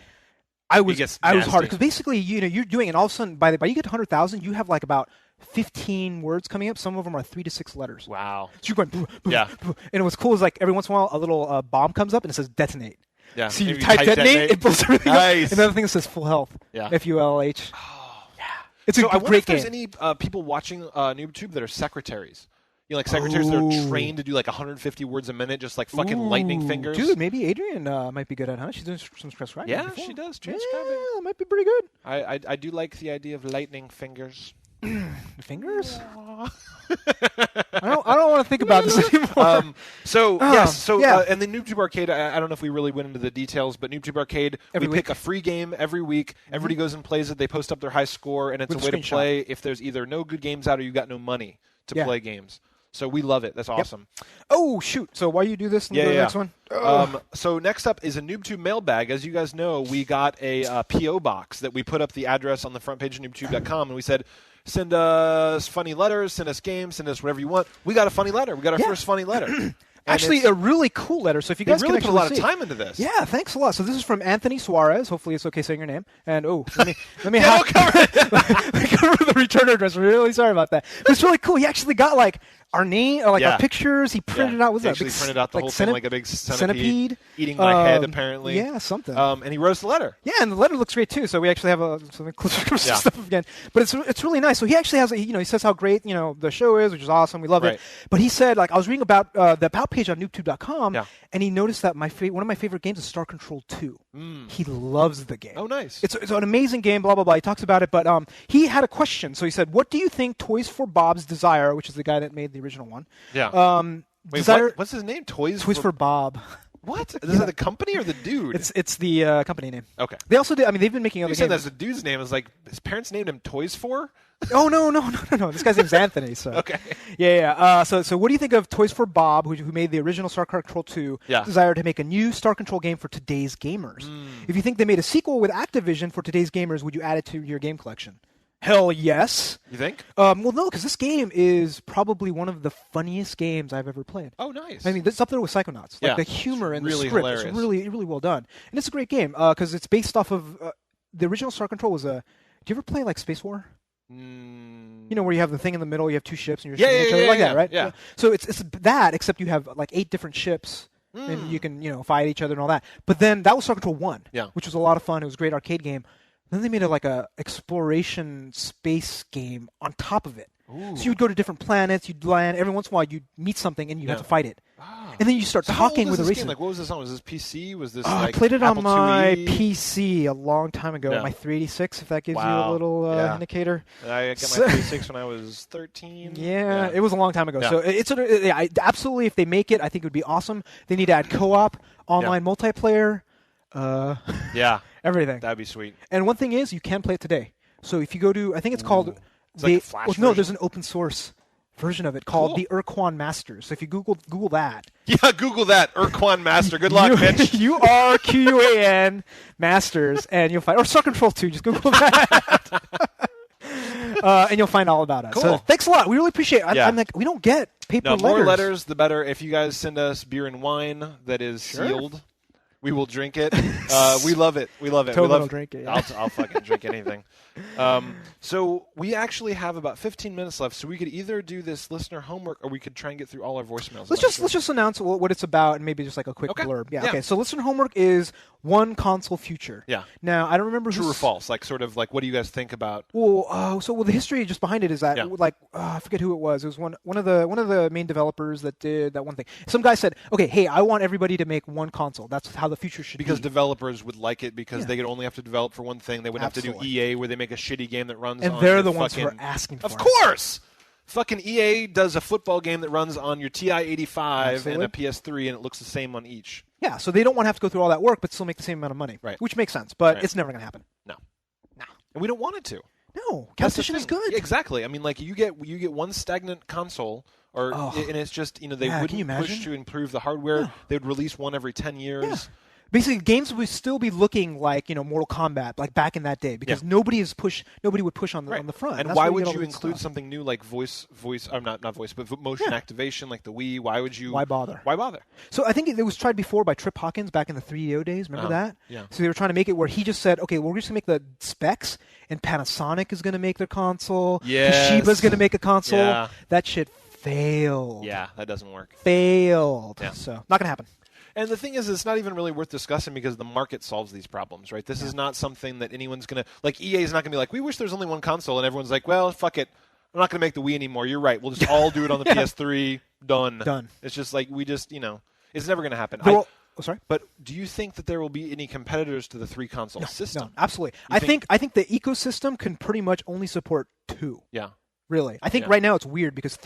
[SPEAKER 1] I was hard because basically, you're doing, and all of a sudden, by you get to 100,000, you have like about 15 words coming up. Some of them are 3 to 6 letters.
[SPEAKER 2] Wow.
[SPEAKER 1] So you're going, boo, boo,
[SPEAKER 2] Yeah.
[SPEAKER 1] boo. And what's cool is like every once in a while, a little bomb comes up and it says detonate.
[SPEAKER 2] Yeah.
[SPEAKER 1] So you
[SPEAKER 2] If
[SPEAKER 1] type detonate, it blows everything
[SPEAKER 2] Nice.
[SPEAKER 1] up. Another thing that says full health.
[SPEAKER 2] Yeah.
[SPEAKER 1] FULH.
[SPEAKER 2] Oh.
[SPEAKER 1] Yeah. It's
[SPEAKER 2] So
[SPEAKER 1] a
[SPEAKER 2] I wonder
[SPEAKER 1] great
[SPEAKER 2] if there's
[SPEAKER 1] game.
[SPEAKER 2] any people watching Noobtoob that are secretaries. Like secretaries that are trained to do like 150 words a minute, just like fucking lightning fingers.
[SPEAKER 1] Dude, maybe Adrian might be good at it, huh? She's doing some transcribing.
[SPEAKER 2] Yeah,
[SPEAKER 1] before.
[SPEAKER 2] she does transcribing.
[SPEAKER 1] Yeah, that might be pretty good.
[SPEAKER 2] I do like the idea of lightning fingers.
[SPEAKER 1] Fingers? I don't want to think about this anymore.
[SPEAKER 2] And the Noobtoob Arcade, I don't know if we really went into the details, but Noobtoob Arcade, we pick a free game every week. Everybody goes and plays it. They post up their high score, and it's
[SPEAKER 1] With
[SPEAKER 2] a way
[SPEAKER 1] a
[SPEAKER 2] to play if there's either no good games out or you got no money to play games. So we love it. That's awesome.
[SPEAKER 1] Oh, shoot. So while you do this, and go to the next one?
[SPEAKER 2] So next up is a Noobtoob mailbag. As you guys know, we got a P.O. box that we put up the address on the front page of Noobtoob.com, and we said, send us funny letters, send us games, send us whatever you want. We got a funny letter. We got our first funny letter.
[SPEAKER 1] Actually, a really cool letter. So if you guys
[SPEAKER 2] really
[SPEAKER 1] can
[SPEAKER 2] put a lot of
[SPEAKER 1] see.
[SPEAKER 2] time into this.
[SPEAKER 1] Yeah, thanks a lot. So this is from Anthony Suarez. Hopefully it's okay saying your name. And let me
[SPEAKER 2] cover it.
[SPEAKER 1] cover the return address. We're really sorry about that. But it's really cool. He actually got like our name, or like our pictures. He printed it out.
[SPEAKER 2] He actually printed out the whole thing like a big centipede eating my head, apparently.
[SPEAKER 1] Yeah, something.
[SPEAKER 2] And he wrote us the letter.
[SPEAKER 1] Yeah, and the letter looks great too. So we actually have some closer stuff again. But it's really nice. So he actually has he says how great the show is, which is awesome. We love it. But he said I was reading about the About page on Noobtoob.com, and he noticed that one of my favorite games is Star Control 2. He loves the game.
[SPEAKER 2] Oh, nice.
[SPEAKER 1] It's an amazing game. Blah blah blah. He talks about it, but he had a question. So he said, "What do you think Toys for Bob's Desire, which is the guy that made the original one?"
[SPEAKER 2] Yeah. Wait,
[SPEAKER 1] Desire,
[SPEAKER 2] what's his name? Toys
[SPEAKER 1] for Bob.
[SPEAKER 2] What? Is it the company or the dude?
[SPEAKER 1] It's the company name.
[SPEAKER 2] Okay.
[SPEAKER 1] They also did. I mean, they've been making other
[SPEAKER 2] games.
[SPEAKER 1] You said
[SPEAKER 2] that's the dude's name. It's like his parents named him Toys for.
[SPEAKER 1] Oh no! This guy's name's Anthony. So
[SPEAKER 2] okay.
[SPEAKER 1] Yeah. So what do you think of Toys for Bob, who made the original Star Control 2?
[SPEAKER 2] Yeah.
[SPEAKER 1] Desire to make a new Star Control game for today's gamers. If you think they made a sequel with Activision for today's gamers, would you add it to your game collection? Hell yes.
[SPEAKER 2] You think?
[SPEAKER 1] Well, no, because this game is probably one of the funniest games I've ever played.
[SPEAKER 2] Oh, nice.
[SPEAKER 1] I mean, it's up there with Psychonauts. Like,
[SPEAKER 2] Yeah.
[SPEAKER 1] the humor and
[SPEAKER 2] Really
[SPEAKER 1] the script
[SPEAKER 2] hilarious.
[SPEAKER 1] is really well done. And it's a great game because it's based off of... the original Star Control was a... Do you ever play, like, Space War? You know, where you have the thing in the middle, you have two ships, and you're shooting each other like that, right?
[SPEAKER 2] Yeah.
[SPEAKER 1] So it's that, except you have, like, 8 different ships, and you can, fight each other and all that. But then that was Star Control 1, which was a lot of fun. It was a great arcade game. Then they made a exploration space game on top of it.
[SPEAKER 2] Ooh.
[SPEAKER 1] So you would go to different planets, you'd land, every once in a while you'd meet something and you have to fight it.
[SPEAKER 2] Ah.
[SPEAKER 1] And then you start talking with the
[SPEAKER 2] racing.
[SPEAKER 1] racing.
[SPEAKER 2] Like, what was this on? Was this PC? Was this
[SPEAKER 1] I
[SPEAKER 2] like
[SPEAKER 1] played it
[SPEAKER 2] Apple
[SPEAKER 1] on my
[SPEAKER 2] IIe?
[SPEAKER 1] PC a long time ago, my 386, if that gives you a little indicator.
[SPEAKER 2] I got my 386 when I was 13.
[SPEAKER 1] Yeah, it was a long time ago.
[SPEAKER 2] Yeah.
[SPEAKER 1] So absolutely, if they make it, I think it would be awesome. They need to add co-op, online multiplayer, everything.
[SPEAKER 2] That'd be sweet.
[SPEAKER 1] And one thing is, you can play it today. So if you go to, I think it's called...
[SPEAKER 2] It's like a Flash
[SPEAKER 1] no,
[SPEAKER 2] version?
[SPEAKER 1] there's an open source version of it called the Urquan Masters. So if you Google that...
[SPEAKER 2] Yeah, Google that. Urquan Master. Good luck, Mitch.
[SPEAKER 1] URQAN Masters, and you'll find... Or Star Control 2, just Google that. And you'll find all about us.
[SPEAKER 2] Cool.
[SPEAKER 1] So thanks a lot. We really appreciate it.
[SPEAKER 2] Yeah.
[SPEAKER 1] I'm like, we don't get paper letters.
[SPEAKER 2] More letters, the better. If you guys send us beer and wine that is sealed, we will drink it. We love it. We love it.
[SPEAKER 1] Tobin will drink it. Yeah.
[SPEAKER 2] I'll fucking drink anything. So we actually have about 15 minutes left, so we could either do this listener homework or we could try and get through all our voicemails.
[SPEAKER 1] Let's just announce what it's about and maybe just like a quick blurb.
[SPEAKER 2] Yeah.
[SPEAKER 1] Okay. So listener homework is one console future.
[SPEAKER 2] Yeah.
[SPEAKER 1] Now I don't remember
[SPEAKER 2] True or false? Like sort of like what do you guys think about?
[SPEAKER 1] Well, the history just behind it is that I forget who it was. It was one of the main developers that did that one thing. Some guy said, "Okay, hey, I want everybody to make one console. That's how the future should be."
[SPEAKER 2] Because developers would like it because they could only have to develop for one thing. They wouldn't have to do EA where they make a shitty game that runs
[SPEAKER 1] and
[SPEAKER 2] on
[SPEAKER 1] they're
[SPEAKER 2] your
[SPEAKER 1] the ones who
[SPEAKER 2] fucking...
[SPEAKER 1] are asking for it.
[SPEAKER 2] Of course! Fucking EA does a football game that runs on your TI-85 and a PS3 and it looks the same on each.
[SPEAKER 1] Yeah, so they don't want to have to go through all that work but still make the same amount of money.
[SPEAKER 2] Right.
[SPEAKER 1] Which makes sense, but it's never going to happen.
[SPEAKER 2] No. And we don't want it to.
[SPEAKER 1] No, competition is good.
[SPEAKER 2] Yeah, exactly. I mean, like you get one stagnant console, and it's just they wouldn't push to improve the hardware. Yeah. They would release one every 10 years. Yeah.
[SPEAKER 1] Basically, games would still be looking like Mortal Kombat, like back in that day, because nobody would push on the front.
[SPEAKER 2] And why would you include something new like voice? Not voice, but motion activation, like the Wii? Why would you?
[SPEAKER 1] Why bother?
[SPEAKER 2] Why bother?
[SPEAKER 1] So I think it was tried before by Trip Hawkins back in the 3DO days. Remember that?
[SPEAKER 2] Yeah.
[SPEAKER 1] So they were trying to make it where he just said, "Okay, we're just gonna make the specs, and Panasonic is gonna make their console.
[SPEAKER 2] Yes.
[SPEAKER 1] Toshiba's gonna make a console."
[SPEAKER 2] Yeah.
[SPEAKER 1] That shit failed.
[SPEAKER 2] Yeah, that doesn't work.
[SPEAKER 1] Failed.
[SPEAKER 2] Yeah.
[SPEAKER 1] So not gonna happen.
[SPEAKER 2] And the thing is, it's not even really worth discussing because the market solves these problems, right? This is not something that anyone's going to... Like, EA is not going to be like, we wish there's only one console, and everyone's like, well, fuck it. I'm not going to make the Wii anymore. You're right. We'll just all do it on the PS3. Done. It's just like, we just, it's never going to happen.
[SPEAKER 1] Sorry?
[SPEAKER 2] But do you think that there will be any competitors to the 3-console system?
[SPEAKER 1] No, absolutely. I think the ecosystem can pretty much only support 2.
[SPEAKER 2] Yeah.
[SPEAKER 1] Really. I think right now it's weird because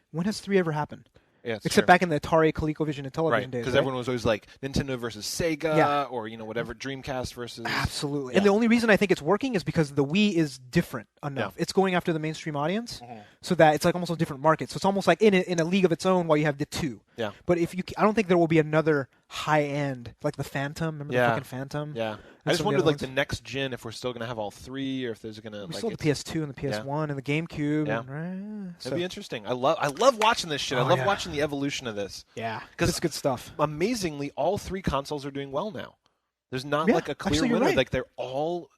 [SPEAKER 1] when has 3 ever happened?
[SPEAKER 2] Yeah,
[SPEAKER 1] except back in the Atari, ColecoVision, and Television days.
[SPEAKER 2] Because everyone was always like Nintendo versus Sega, or whatever, Dreamcast versus.
[SPEAKER 1] Absolutely, and the only reason I think it's working is because the Wii is different enough. It's going after the mainstream audience, so that it's like almost a different market. So it's almost like in a league of its own. While you have the 2.
[SPEAKER 2] Yeah.
[SPEAKER 1] But I don't think there will be another high end like the Phantom. Remember the fucking Phantom?
[SPEAKER 2] Yeah. I just wondered, like, the next gen, if we're still going to have all 3, or if there's going to...
[SPEAKER 1] We still have the PS2 and the PS1 and the GameCube.
[SPEAKER 2] Yeah. That'd be interesting. I love watching this shit. I love watching the evolution of this.
[SPEAKER 1] Yeah. Because it's good stuff.
[SPEAKER 2] Amazingly, all 3 consoles are doing well now. There's not like a clear winner.
[SPEAKER 1] Right.
[SPEAKER 2] Like they've all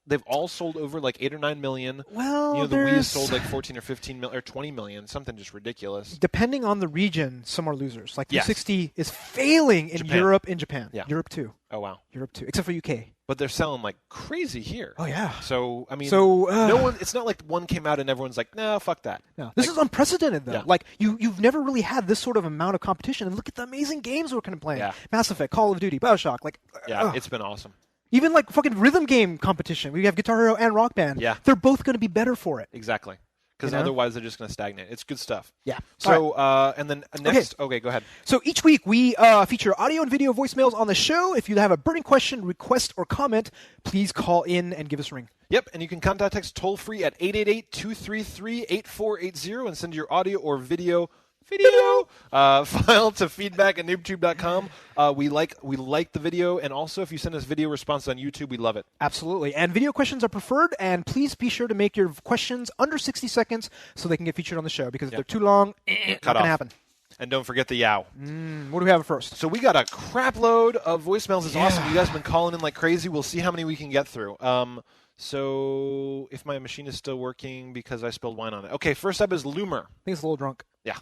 [SPEAKER 2] sold over like 8 or 9 million.
[SPEAKER 1] Well,
[SPEAKER 2] the Wii has sold like 14 or 15 million or 20 million, something just ridiculous.
[SPEAKER 1] Depending on the region, some are losers. Like 360 is failing in Europe and Japan.
[SPEAKER 2] Yeah.
[SPEAKER 1] Europe too.
[SPEAKER 2] Oh wow.
[SPEAKER 1] Europe too, except for UK.
[SPEAKER 2] But they're selling like crazy here.
[SPEAKER 1] Oh yeah.
[SPEAKER 2] So I mean, no one. It's not like one came out and everyone's like, no, fuck that.
[SPEAKER 1] No, this is unprecedented though. Yeah. Like you've never really had this sort of amount of competition. And look at the amazing games we're going to play.
[SPEAKER 2] Yeah.
[SPEAKER 1] Mass Effect, Call of Duty, BioShock. Like
[SPEAKER 2] it's been awesome.
[SPEAKER 1] Even like fucking rhythm game competition. We have Guitar Hero and Rock Band.
[SPEAKER 2] Yeah.
[SPEAKER 1] They're both going to be better for it.
[SPEAKER 2] Exactly. Because otherwise they're just going to stagnate. It's good stuff.
[SPEAKER 1] Yeah.
[SPEAKER 2] So, and then next... Okay, go ahead.
[SPEAKER 1] So each week we feature audio and video voicemails on the show. If you have a burning question, request, or comment, please call in and give us a ring.
[SPEAKER 2] Yep, and you can contact us toll-free at 888-233-8480 and send your audio or video file to feedback@noobtoob.com. We like the video, and also if you send us video responses on YouTube, we love it.
[SPEAKER 1] Absolutely. And video questions are preferred, and please be sure to make your questions under 60 seconds so they can get featured on the show, because if they're too long, not going to happen.
[SPEAKER 2] And don't forget the yow.
[SPEAKER 1] What do we have first?
[SPEAKER 2] So we got a crap load of voicemails. It's awesome. You guys have been calling in like crazy. We'll see how many we can get through. So if my machine is still working because I spilled wine on it. Okay, first up is Loomer.
[SPEAKER 1] I think it's a little drunk.
[SPEAKER 2] Yeah.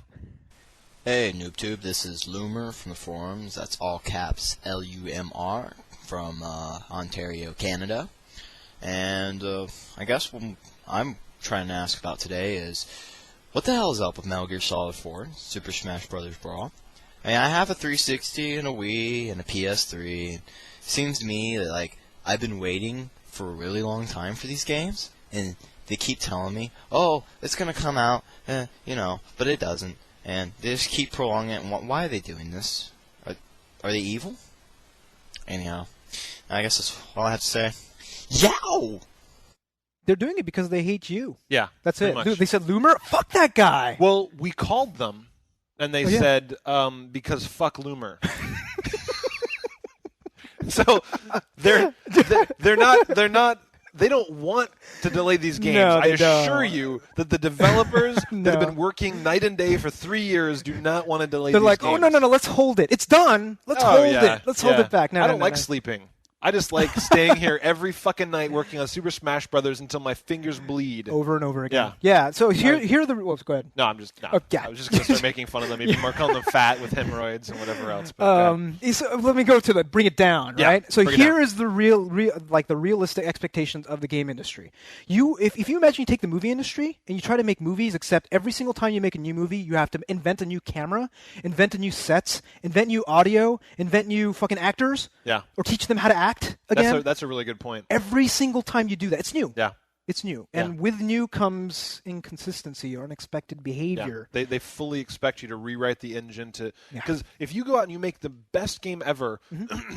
[SPEAKER 6] Hey, Noobtoob, this is Loomer from the forums. That's all caps L-U-M-R from Ontario, Canada. And I guess what I'm trying to ask about today is, what the hell is up with Metal Gear Solid 4, Super Smash Bros. Brawl? I mean, I have a 360 and a Wii and a PS3. It seems to me that, like, I've been waiting for a really long time for these games, and they keep telling me, oh, it's going to come out, but it doesn't. And they just keep prolonging it. And why are they doing this? Are they evil? Anyhow, I guess that's all I have to say. Yow!
[SPEAKER 1] They're doing it because they hate you.
[SPEAKER 2] Yeah,
[SPEAKER 1] that's it.
[SPEAKER 2] Much.
[SPEAKER 1] They said, Loomer, fuck that guy.
[SPEAKER 2] Well, we called them, and they said, because fuck Loomer. So they're not. They don't want to delay these games.
[SPEAKER 1] No,
[SPEAKER 2] I assure you that the developers that have been working night and day for 3 years do not want to delay
[SPEAKER 1] They're
[SPEAKER 2] these
[SPEAKER 1] like,
[SPEAKER 2] games.
[SPEAKER 1] oh, no, let's hold it. It's done. Let's hold it. Let's hold it back. No,
[SPEAKER 2] I don't like sleeping. I just like staying here every fucking night working on Super Smash Brothers until my fingers bleed.
[SPEAKER 1] Over and over again. Yeah. So here are the rules. Go ahead.
[SPEAKER 2] No, I'm just. No.
[SPEAKER 1] Okay.
[SPEAKER 2] I was just going to start making fun of them. Even more calling them fat with hemorrhoids and whatever else. But,
[SPEAKER 1] so let me go to the bring it down. Right. So here is the the realistic expectations of the game industry. If you imagine you take the movie industry and you try to make movies, except every single time you make a new movie, you have to invent a new camera, invent a new sets, invent new audio, invent new fucking actors.
[SPEAKER 2] Yeah.
[SPEAKER 1] Or teach them how to act again.
[SPEAKER 2] That's a really good point.
[SPEAKER 1] Every single time you do that, it's new.
[SPEAKER 2] Yeah.
[SPEAKER 1] It's new. And with new comes inconsistency or unexpected behavior.
[SPEAKER 2] Yeah. They fully expect you to rewrite the engine to... Because if you go out and you make the best game ever,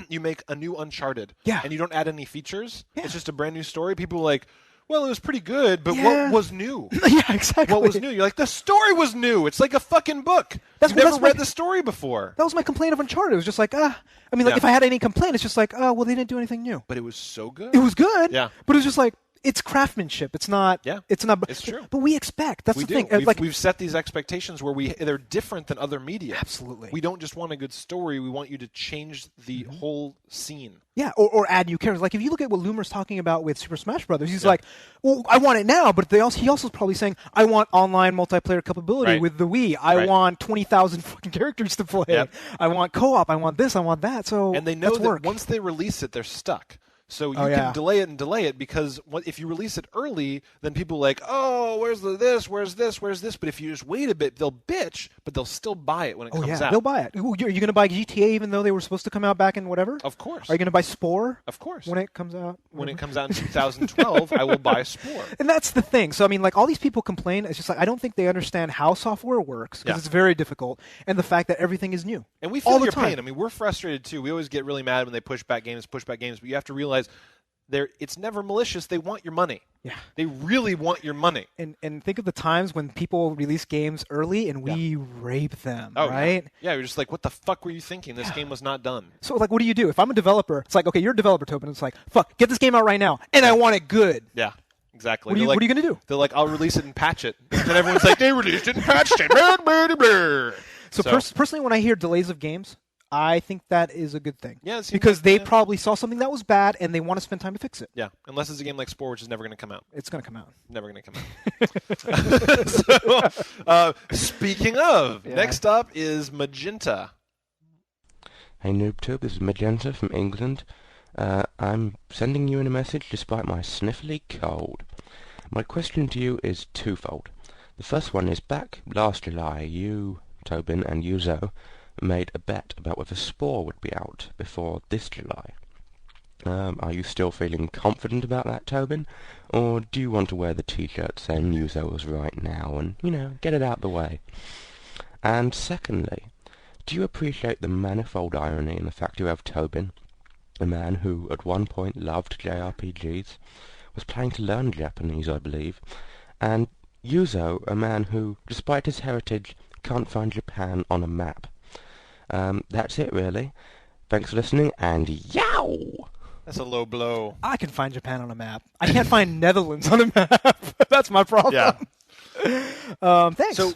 [SPEAKER 2] you make a new Uncharted, and you don't add any features, it's just a brand new story, people are like, well, it was pretty good, but what was new?
[SPEAKER 1] Yeah, exactly.
[SPEAKER 2] What was new? You're like, the story was new. It's like a fucking book. You've never read the story before.
[SPEAKER 1] That was my complaint of Uncharted. It was just like, if I had any complaint, it's just like, well, they didn't do anything new.
[SPEAKER 2] But it was so good.
[SPEAKER 1] It was good.
[SPEAKER 2] Yeah.
[SPEAKER 1] But it was just like, it's craftsmanship. It's not.
[SPEAKER 2] Yeah.
[SPEAKER 1] It's not.
[SPEAKER 2] It's true.
[SPEAKER 1] But we expect. That's
[SPEAKER 2] we
[SPEAKER 1] the thing.
[SPEAKER 2] Do. We've set these expectations where they're different than other media.
[SPEAKER 1] Absolutely.
[SPEAKER 2] We don't just want a good story. We want you to change the whole scene.
[SPEAKER 1] Yeah, or add new characters. Like if you look at what Loomer's talking about with Super Smash Brothers, he's like, well, I want it now, but he also is probably saying, I want online multiplayer capability with the Wii. I want 20,000 fucking characters to play.
[SPEAKER 2] Yep.
[SPEAKER 1] I want co-op. I want this. I want that. So
[SPEAKER 2] and they know that once they release it, they're stuck. So you can delay it because if you release it early, then people are like, oh, where's this, where's this? But if you just wait a bit, they'll bitch, but they'll still buy it when it comes out.
[SPEAKER 1] They'll buy it. Are you going to buy GTA even though they were supposed to come out back in whatever?
[SPEAKER 2] Of course.
[SPEAKER 1] Are you going to buy Spore?
[SPEAKER 2] Of course.
[SPEAKER 1] When it comes out?
[SPEAKER 2] When it comes out in 2012, I will buy Spore.
[SPEAKER 1] And that's the thing. So, I mean, like, all these people complain. It's just like, I don't think they understand how software works because it's very difficult, and the fact that everything is new.
[SPEAKER 2] And we feel your pain. I mean, we're frustrated, too. We always get really mad when they push back games, but you have to realize it's never malicious. They want your money.
[SPEAKER 1] Yeah.
[SPEAKER 2] They really want your money.
[SPEAKER 1] And think of the times when people release games early and we rape them, right?
[SPEAKER 2] Yeah, you're just like, what the fuck were you thinking? This game was not done.
[SPEAKER 1] So, like, what do you do? If I'm a developer, it's like, okay, you're a developer, Tobin. It's like, fuck, get this game out right now, and I want it good.
[SPEAKER 2] Yeah, exactly.
[SPEAKER 1] What are you going to do?
[SPEAKER 2] They're like, I'll release it and patch it. And everyone's like, they released it and patched it.
[SPEAKER 1] So personally, when I hear delays of games, I think that is a good thing.
[SPEAKER 2] Yeah,
[SPEAKER 1] because they probably saw something that was bad and they want to spend time to fix it.
[SPEAKER 2] Yeah, unless it's a game like Spore, which is never going to come out.
[SPEAKER 1] It's going to come out.
[SPEAKER 2] Never going to come out. So, speaking of, next up is Magenta.
[SPEAKER 7] Hey Noobtoob, this is Magenta from England. I'm sending you in a message despite my sniffly cold. My question to you is twofold. The first one is, back last July, you, Tobin and Yuzo, made a bet about whether Spore would be out before this July. Are you still feeling confident about that, Tobin? Or do you want to wear the t-shirt saying Yuzo was right now and, get it out the way? And secondly, do you appreciate the manifold irony in the fact you have Tobin, a man who at one point loved JRPGs, was planning to learn Japanese, I believe, and Yuzo, a man who, despite his heritage, can't find Japan on a map. That's it, really. Thanks for listening, and yow!
[SPEAKER 2] That's a low blow.
[SPEAKER 1] I can find Japan on a map. I can't find Netherlands on a map. That's my problem.
[SPEAKER 2] Yeah.
[SPEAKER 1] Thanks.
[SPEAKER 2] So,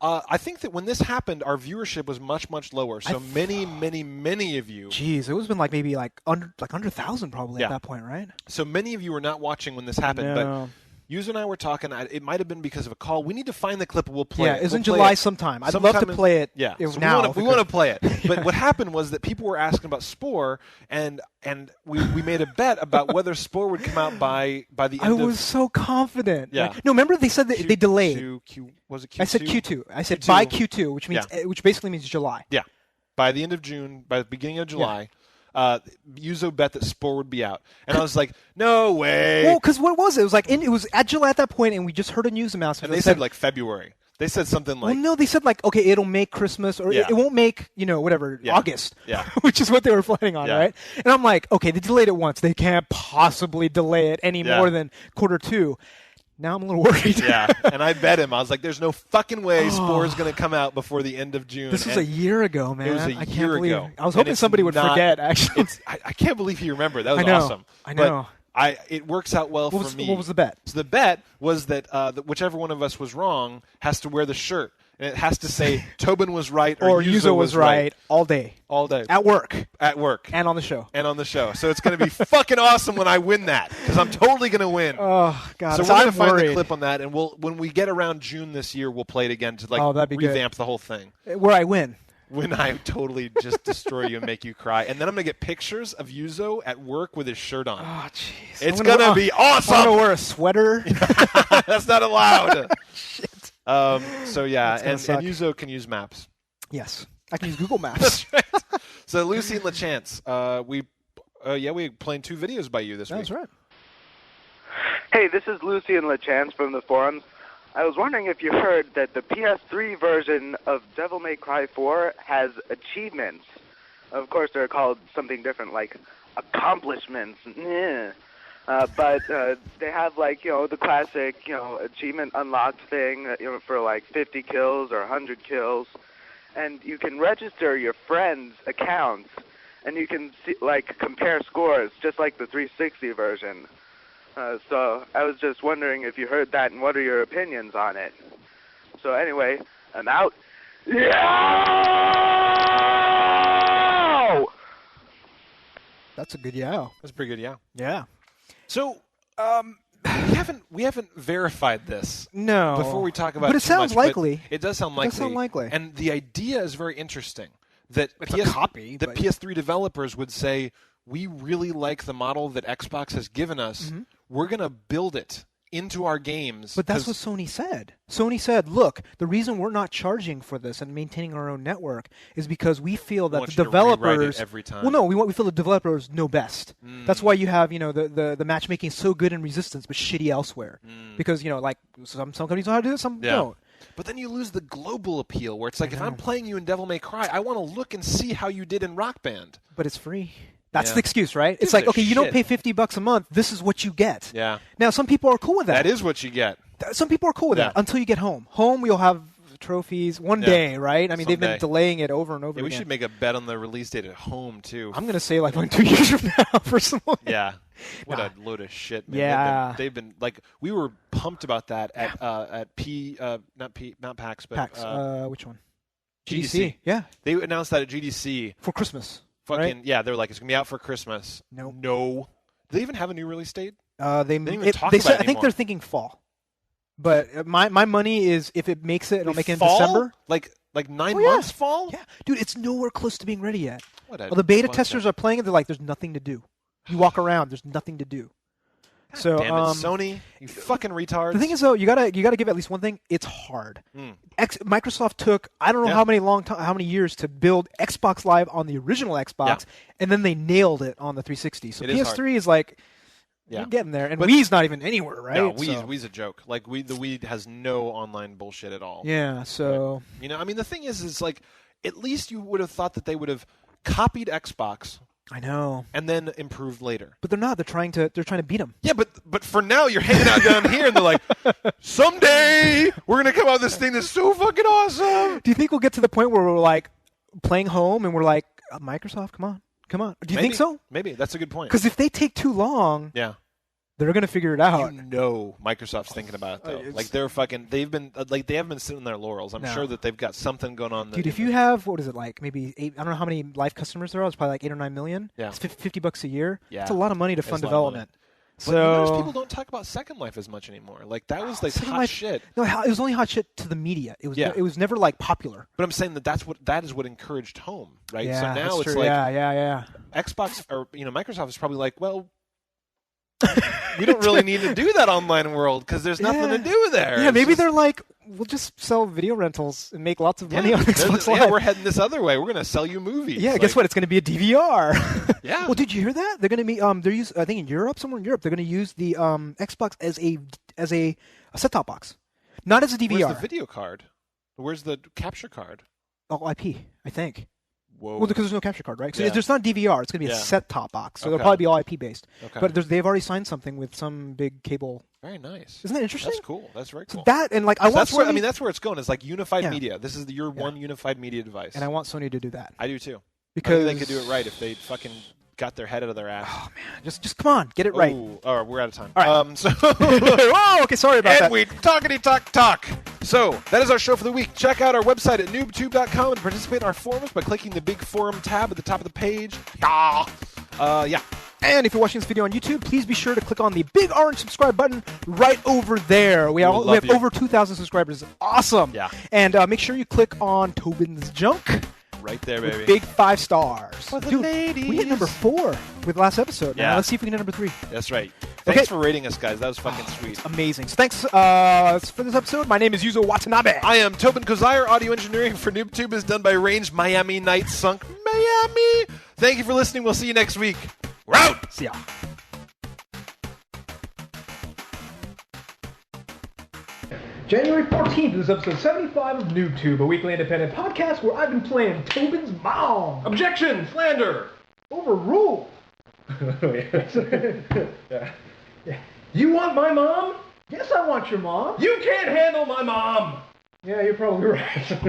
[SPEAKER 2] I think that when this happened, our viewership was much, much lower. So many of you.
[SPEAKER 1] Jeez, it was been like maybe under 1,000 probably at that point, right?
[SPEAKER 2] So many of you were not watching when this happened, but Yuzo and I were talking. It might have been because of a call. We need to find the clip. We'll play it.
[SPEAKER 1] Yeah, it's in July sometime. I'd love to play it.
[SPEAKER 2] Yeah, so
[SPEAKER 1] now.
[SPEAKER 2] We want to play it. But what happened was that people were asking about Spore, and we made a bet about whether Spore would come out by the end
[SPEAKER 1] I was so confident.
[SPEAKER 2] Yeah.
[SPEAKER 1] No, remember they said that they delayed.
[SPEAKER 2] Was it Q2?
[SPEAKER 1] I said Q2. I said
[SPEAKER 2] Q2.
[SPEAKER 1] by Q2, which basically means July.
[SPEAKER 2] Yeah, by the end of June, by the beginning of July. Yuzo bet that Spore would be out, and I was like, "No way!"
[SPEAKER 1] Well, because what was it? It was like it was at July at that point, and we just heard a news announcement.
[SPEAKER 2] And they said like February. They said something like,
[SPEAKER 1] "Well, no, they said like, okay, it'll make Christmas, or it won't make August, which is what they were planning on, right?" And I'm like, "Okay, they delayed it once. They can't possibly delay it any more than Q2." Now I'm a little worried.
[SPEAKER 2] Yeah, and I bet him. I was like, "There's no fucking way Spore is going to come out before the end of June."
[SPEAKER 1] This was a year ago, man.
[SPEAKER 2] It was a year ago.
[SPEAKER 1] I was hoping somebody would forget. Actually,
[SPEAKER 2] I can't believe he remembered. That was awesome.
[SPEAKER 1] I know.
[SPEAKER 2] But it works out well for me.
[SPEAKER 1] What was the bet?
[SPEAKER 2] So the bet was that whichever one of us was wrong has to wear the shirt. And it has to say Tobin was right or
[SPEAKER 1] Yuzo was right all day.
[SPEAKER 2] All day.
[SPEAKER 1] At work.
[SPEAKER 2] At work.
[SPEAKER 1] And on the show.
[SPEAKER 2] So it's going to be fucking awesome when I win that, because I'm totally going to win.
[SPEAKER 1] Oh, God.
[SPEAKER 2] So we're going to find the clip on that, and when we get around June this year, we'll play it again to revamp the whole thing.
[SPEAKER 1] Where I win.
[SPEAKER 2] When I totally just destroy you and make you cry. And then I'm going to get pictures of Yuzo at work with his shirt on.
[SPEAKER 1] Oh, jeez.
[SPEAKER 2] It's going to be awesome.
[SPEAKER 1] I'm going to wear a sweater.
[SPEAKER 2] That's not allowed.
[SPEAKER 1] Shit.
[SPEAKER 2] So, yeah, and Yuzo can use maps.
[SPEAKER 1] Yes. I can use Google Maps.
[SPEAKER 2] That's right. So, Lucy and LeChance, we playing 2 videos by you this week.
[SPEAKER 1] That's right.
[SPEAKER 8] Hey, this is Lucy and LeChance from the forums. I was wondering if you heard that the PS3 version of Devil May Cry 4 has achievements. Of course, they're called something different, like accomplishments. But they have, the classic, achievement unlocked thing for, 50 kills or 100 kills. And you can register your friends' accounts, and you can, compare scores, just like the 360 version. So I was just wondering if you heard that and what are your opinions on it. So anyway, I'm out. Yow!
[SPEAKER 1] That's a good yow.
[SPEAKER 2] That's pretty good, yeah.
[SPEAKER 1] Yeah.
[SPEAKER 2] So we haven't verified this.
[SPEAKER 1] No.
[SPEAKER 2] Before we talk about it,
[SPEAKER 1] but it sounds likely.
[SPEAKER 2] It does sound likely.
[SPEAKER 1] It does sound likely.
[SPEAKER 2] And the idea is very interesting. That
[SPEAKER 1] it's a copy.
[SPEAKER 2] The PS3 developers would say, we really like the model that Xbox has given us. Mm-hmm. We're going to build it into our games.
[SPEAKER 1] But that's what Sony said. Sony said, look, the reason we're not charging for this and maintaining our own network is because we feel that the developers
[SPEAKER 2] every time.
[SPEAKER 1] Well, no, we feel the developers know best. That's why you have, the matchmaking so good in Resistance but shitty elsewhere. Because, some companies know how to do it, some don't.
[SPEAKER 2] But then you lose the global appeal where it's like, if I'm playing you in Devil May Cry, I want to look and see how you did in Rock Band.
[SPEAKER 1] But it's free. That's the excuse, right? It's like, okay, you don't pay $50 a month. This is what you get.
[SPEAKER 2] Yeah.
[SPEAKER 1] Now, some people are cool with that.
[SPEAKER 2] That is what you get.
[SPEAKER 1] Some people are cool with that until you get home. Home, you'll have trophies one day, right? I mean, they've been delaying it over and over again.
[SPEAKER 2] We should make a bet on the release date at home, too.
[SPEAKER 1] I'm going to say, 2 years from now, personally.
[SPEAKER 2] Yeah. What a load of shit, man.
[SPEAKER 1] Yeah.
[SPEAKER 2] They've been we were pumped about that at not PAX, but
[SPEAKER 1] PAX. Which one?
[SPEAKER 2] GDC.
[SPEAKER 1] Yeah.
[SPEAKER 2] They announced that at GDC.
[SPEAKER 1] For Christmas.
[SPEAKER 2] Fucking,
[SPEAKER 1] right?
[SPEAKER 2] Yeah, they're like, it's going to be out for Christmas.
[SPEAKER 1] No.
[SPEAKER 2] Do they even have a new release date?
[SPEAKER 1] I think they're thinking fall. But my money is if it makes it, it'll make it in December.
[SPEAKER 2] Like 9 months fall?
[SPEAKER 1] Yeah. Dude, it's nowhere close to being ready yet.
[SPEAKER 2] The
[SPEAKER 1] beta testers are playing it. They're like, there's nothing to do. You walk around, there's nothing to do.
[SPEAKER 2] So, damn it, Sony, you fucking retards.
[SPEAKER 1] The thing is, though, you gotta give at least one thing. It's hard. Microsoft took I don't know how many years to build Xbox Live on the original Xbox, and then they nailed it on the 360. So PS3 is like, we're getting there, and Wii's not even anywhere, right?
[SPEAKER 2] No, Wii's a joke. The Wii has no online bullshit at all.
[SPEAKER 1] Yeah. So
[SPEAKER 2] the thing is like, at least you would have thought that they would have copied Xbox.
[SPEAKER 1] I know.
[SPEAKER 2] And then improve later.
[SPEAKER 1] But they're not. They're trying to beat them.
[SPEAKER 2] Yeah, but for now you're hanging out down here, and they're like, someday we're gonna come out with this thing that's so fucking awesome.
[SPEAKER 1] Do you think we'll get to the point where we're like playing home and we're like, Microsoft, come on? Do you think so?
[SPEAKER 2] Maybe that's a good point.
[SPEAKER 1] Because if they take too long, they're gonna figure it out.
[SPEAKER 2] Microsoft's thinking about it though. Like they haven't been sitting on their laurels. I'm sure that they've got something going on.
[SPEAKER 1] Dude, if you have what is it like? Maybe 8, I don't know how many live customers there are. It's probably like 8 or 9 million.
[SPEAKER 2] Yeah,
[SPEAKER 1] it's $50 a year.
[SPEAKER 2] Yeah,
[SPEAKER 1] it's a lot of money to fund development.
[SPEAKER 2] So notice people don't talk about Second Life as much anymore. Like that was like hot shit.
[SPEAKER 1] No, it was only hot shit to the media. It was never like popular.
[SPEAKER 2] But I'm saying that is what encouraged home, right?
[SPEAKER 1] Yeah,
[SPEAKER 2] so now
[SPEAKER 1] it's
[SPEAKER 2] it's
[SPEAKER 1] true.
[SPEAKER 2] like Xbox or Microsoft is probably like, well, we don't really need to do that online world because there's nothing to do there.
[SPEAKER 1] Yeah, maybe they're like, we'll just sell video rentals and make lots of money on Xbox Live.
[SPEAKER 2] Yeah, we're heading this other way. We're going to sell you movies.
[SPEAKER 1] Yeah, guess what? It's going to be a DVR.
[SPEAKER 2] Yeah.
[SPEAKER 1] Well, did you hear that? They're going to be I think in Europe, somewhere in Europe, they're going to use the Xbox as a set-top box, not as a DVR.
[SPEAKER 2] Where's the video card? Where's the capture card?
[SPEAKER 1] Oh, IP, I think.
[SPEAKER 2] Whoa.
[SPEAKER 1] Well, because there's no capture card, right? So there's not DVR. It's going to be a set-top box. So it'll probably be all IP-based.
[SPEAKER 2] Okay.
[SPEAKER 1] But they've already signed something with some big cable.
[SPEAKER 2] Very nice.
[SPEAKER 1] Isn't that interesting?
[SPEAKER 2] That's cool. That's very cool.
[SPEAKER 1] So that and like
[SPEAKER 2] that's where it's going. It's like unified media. This is your one unified media device.
[SPEAKER 1] And I want Sony to do that.
[SPEAKER 2] I do too.
[SPEAKER 1] Because
[SPEAKER 2] I think they could do it right if they fucking got their head out of their ass.
[SPEAKER 1] Oh man, just come on, get it right.
[SPEAKER 2] All right, we're out of time.
[SPEAKER 1] All right. Whoa, okay, sorry about that.
[SPEAKER 2] And we talk. So that is our show for the week. Check out our website at noobtoob.com and participate in our forums by clicking the big forum tab at the top of the page. Yeah.
[SPEAKER 1] And if you're watching this video on YouTube, please be sure to click on the big orange subscribe button right over there. We have over 2,000 subscribers. Awesome.
[SPEAKER 2] Yeah.
[SPEAKER 1] And make sure you click on Tobin's Junk.
[SPEAKER 2] Right there, baby.
[SPEAKER 1] Big 5 stars.
[SPEAKER 2] For the
[SPEAKER 1] Dude,
[SPEAKER 2] ladies.
[SPEAKER 1] we hit number 4 with last episode.
[SPEAKER 2] Yeah.
[SPEAKER 1] Now let's see if we can hit number 3.
[SPEAKER 2] That's right. Thanks for rating us, guys. That was fucking sweet.
[SPEAKER 1] Amazing. So thanks for this episode. My name is Yuzo Watanabe.
[SPEAKER 2] I am Tobin Kozire. Audio engineering for Noobtoob is done by Range Miami Night Sunk Miami. Thank you for listening. We'll see you next week. We're out.
[SPEAKER 1] See ya. January 14th is episode 75 of Noobtoob, a weekly independent podcast where I've been playing Tobin's mom.
[SPEAKER 2] Objection! Slander!
[SPEAKER 1] Overruled.
[SPEAKER 2] Yeah.
[SPEAKER 1] You want my mom? Yes, I want your mom.
[SPEAKER 2] You can't handle my mom!
[SPEAKER 1] Yeah, you're probably right.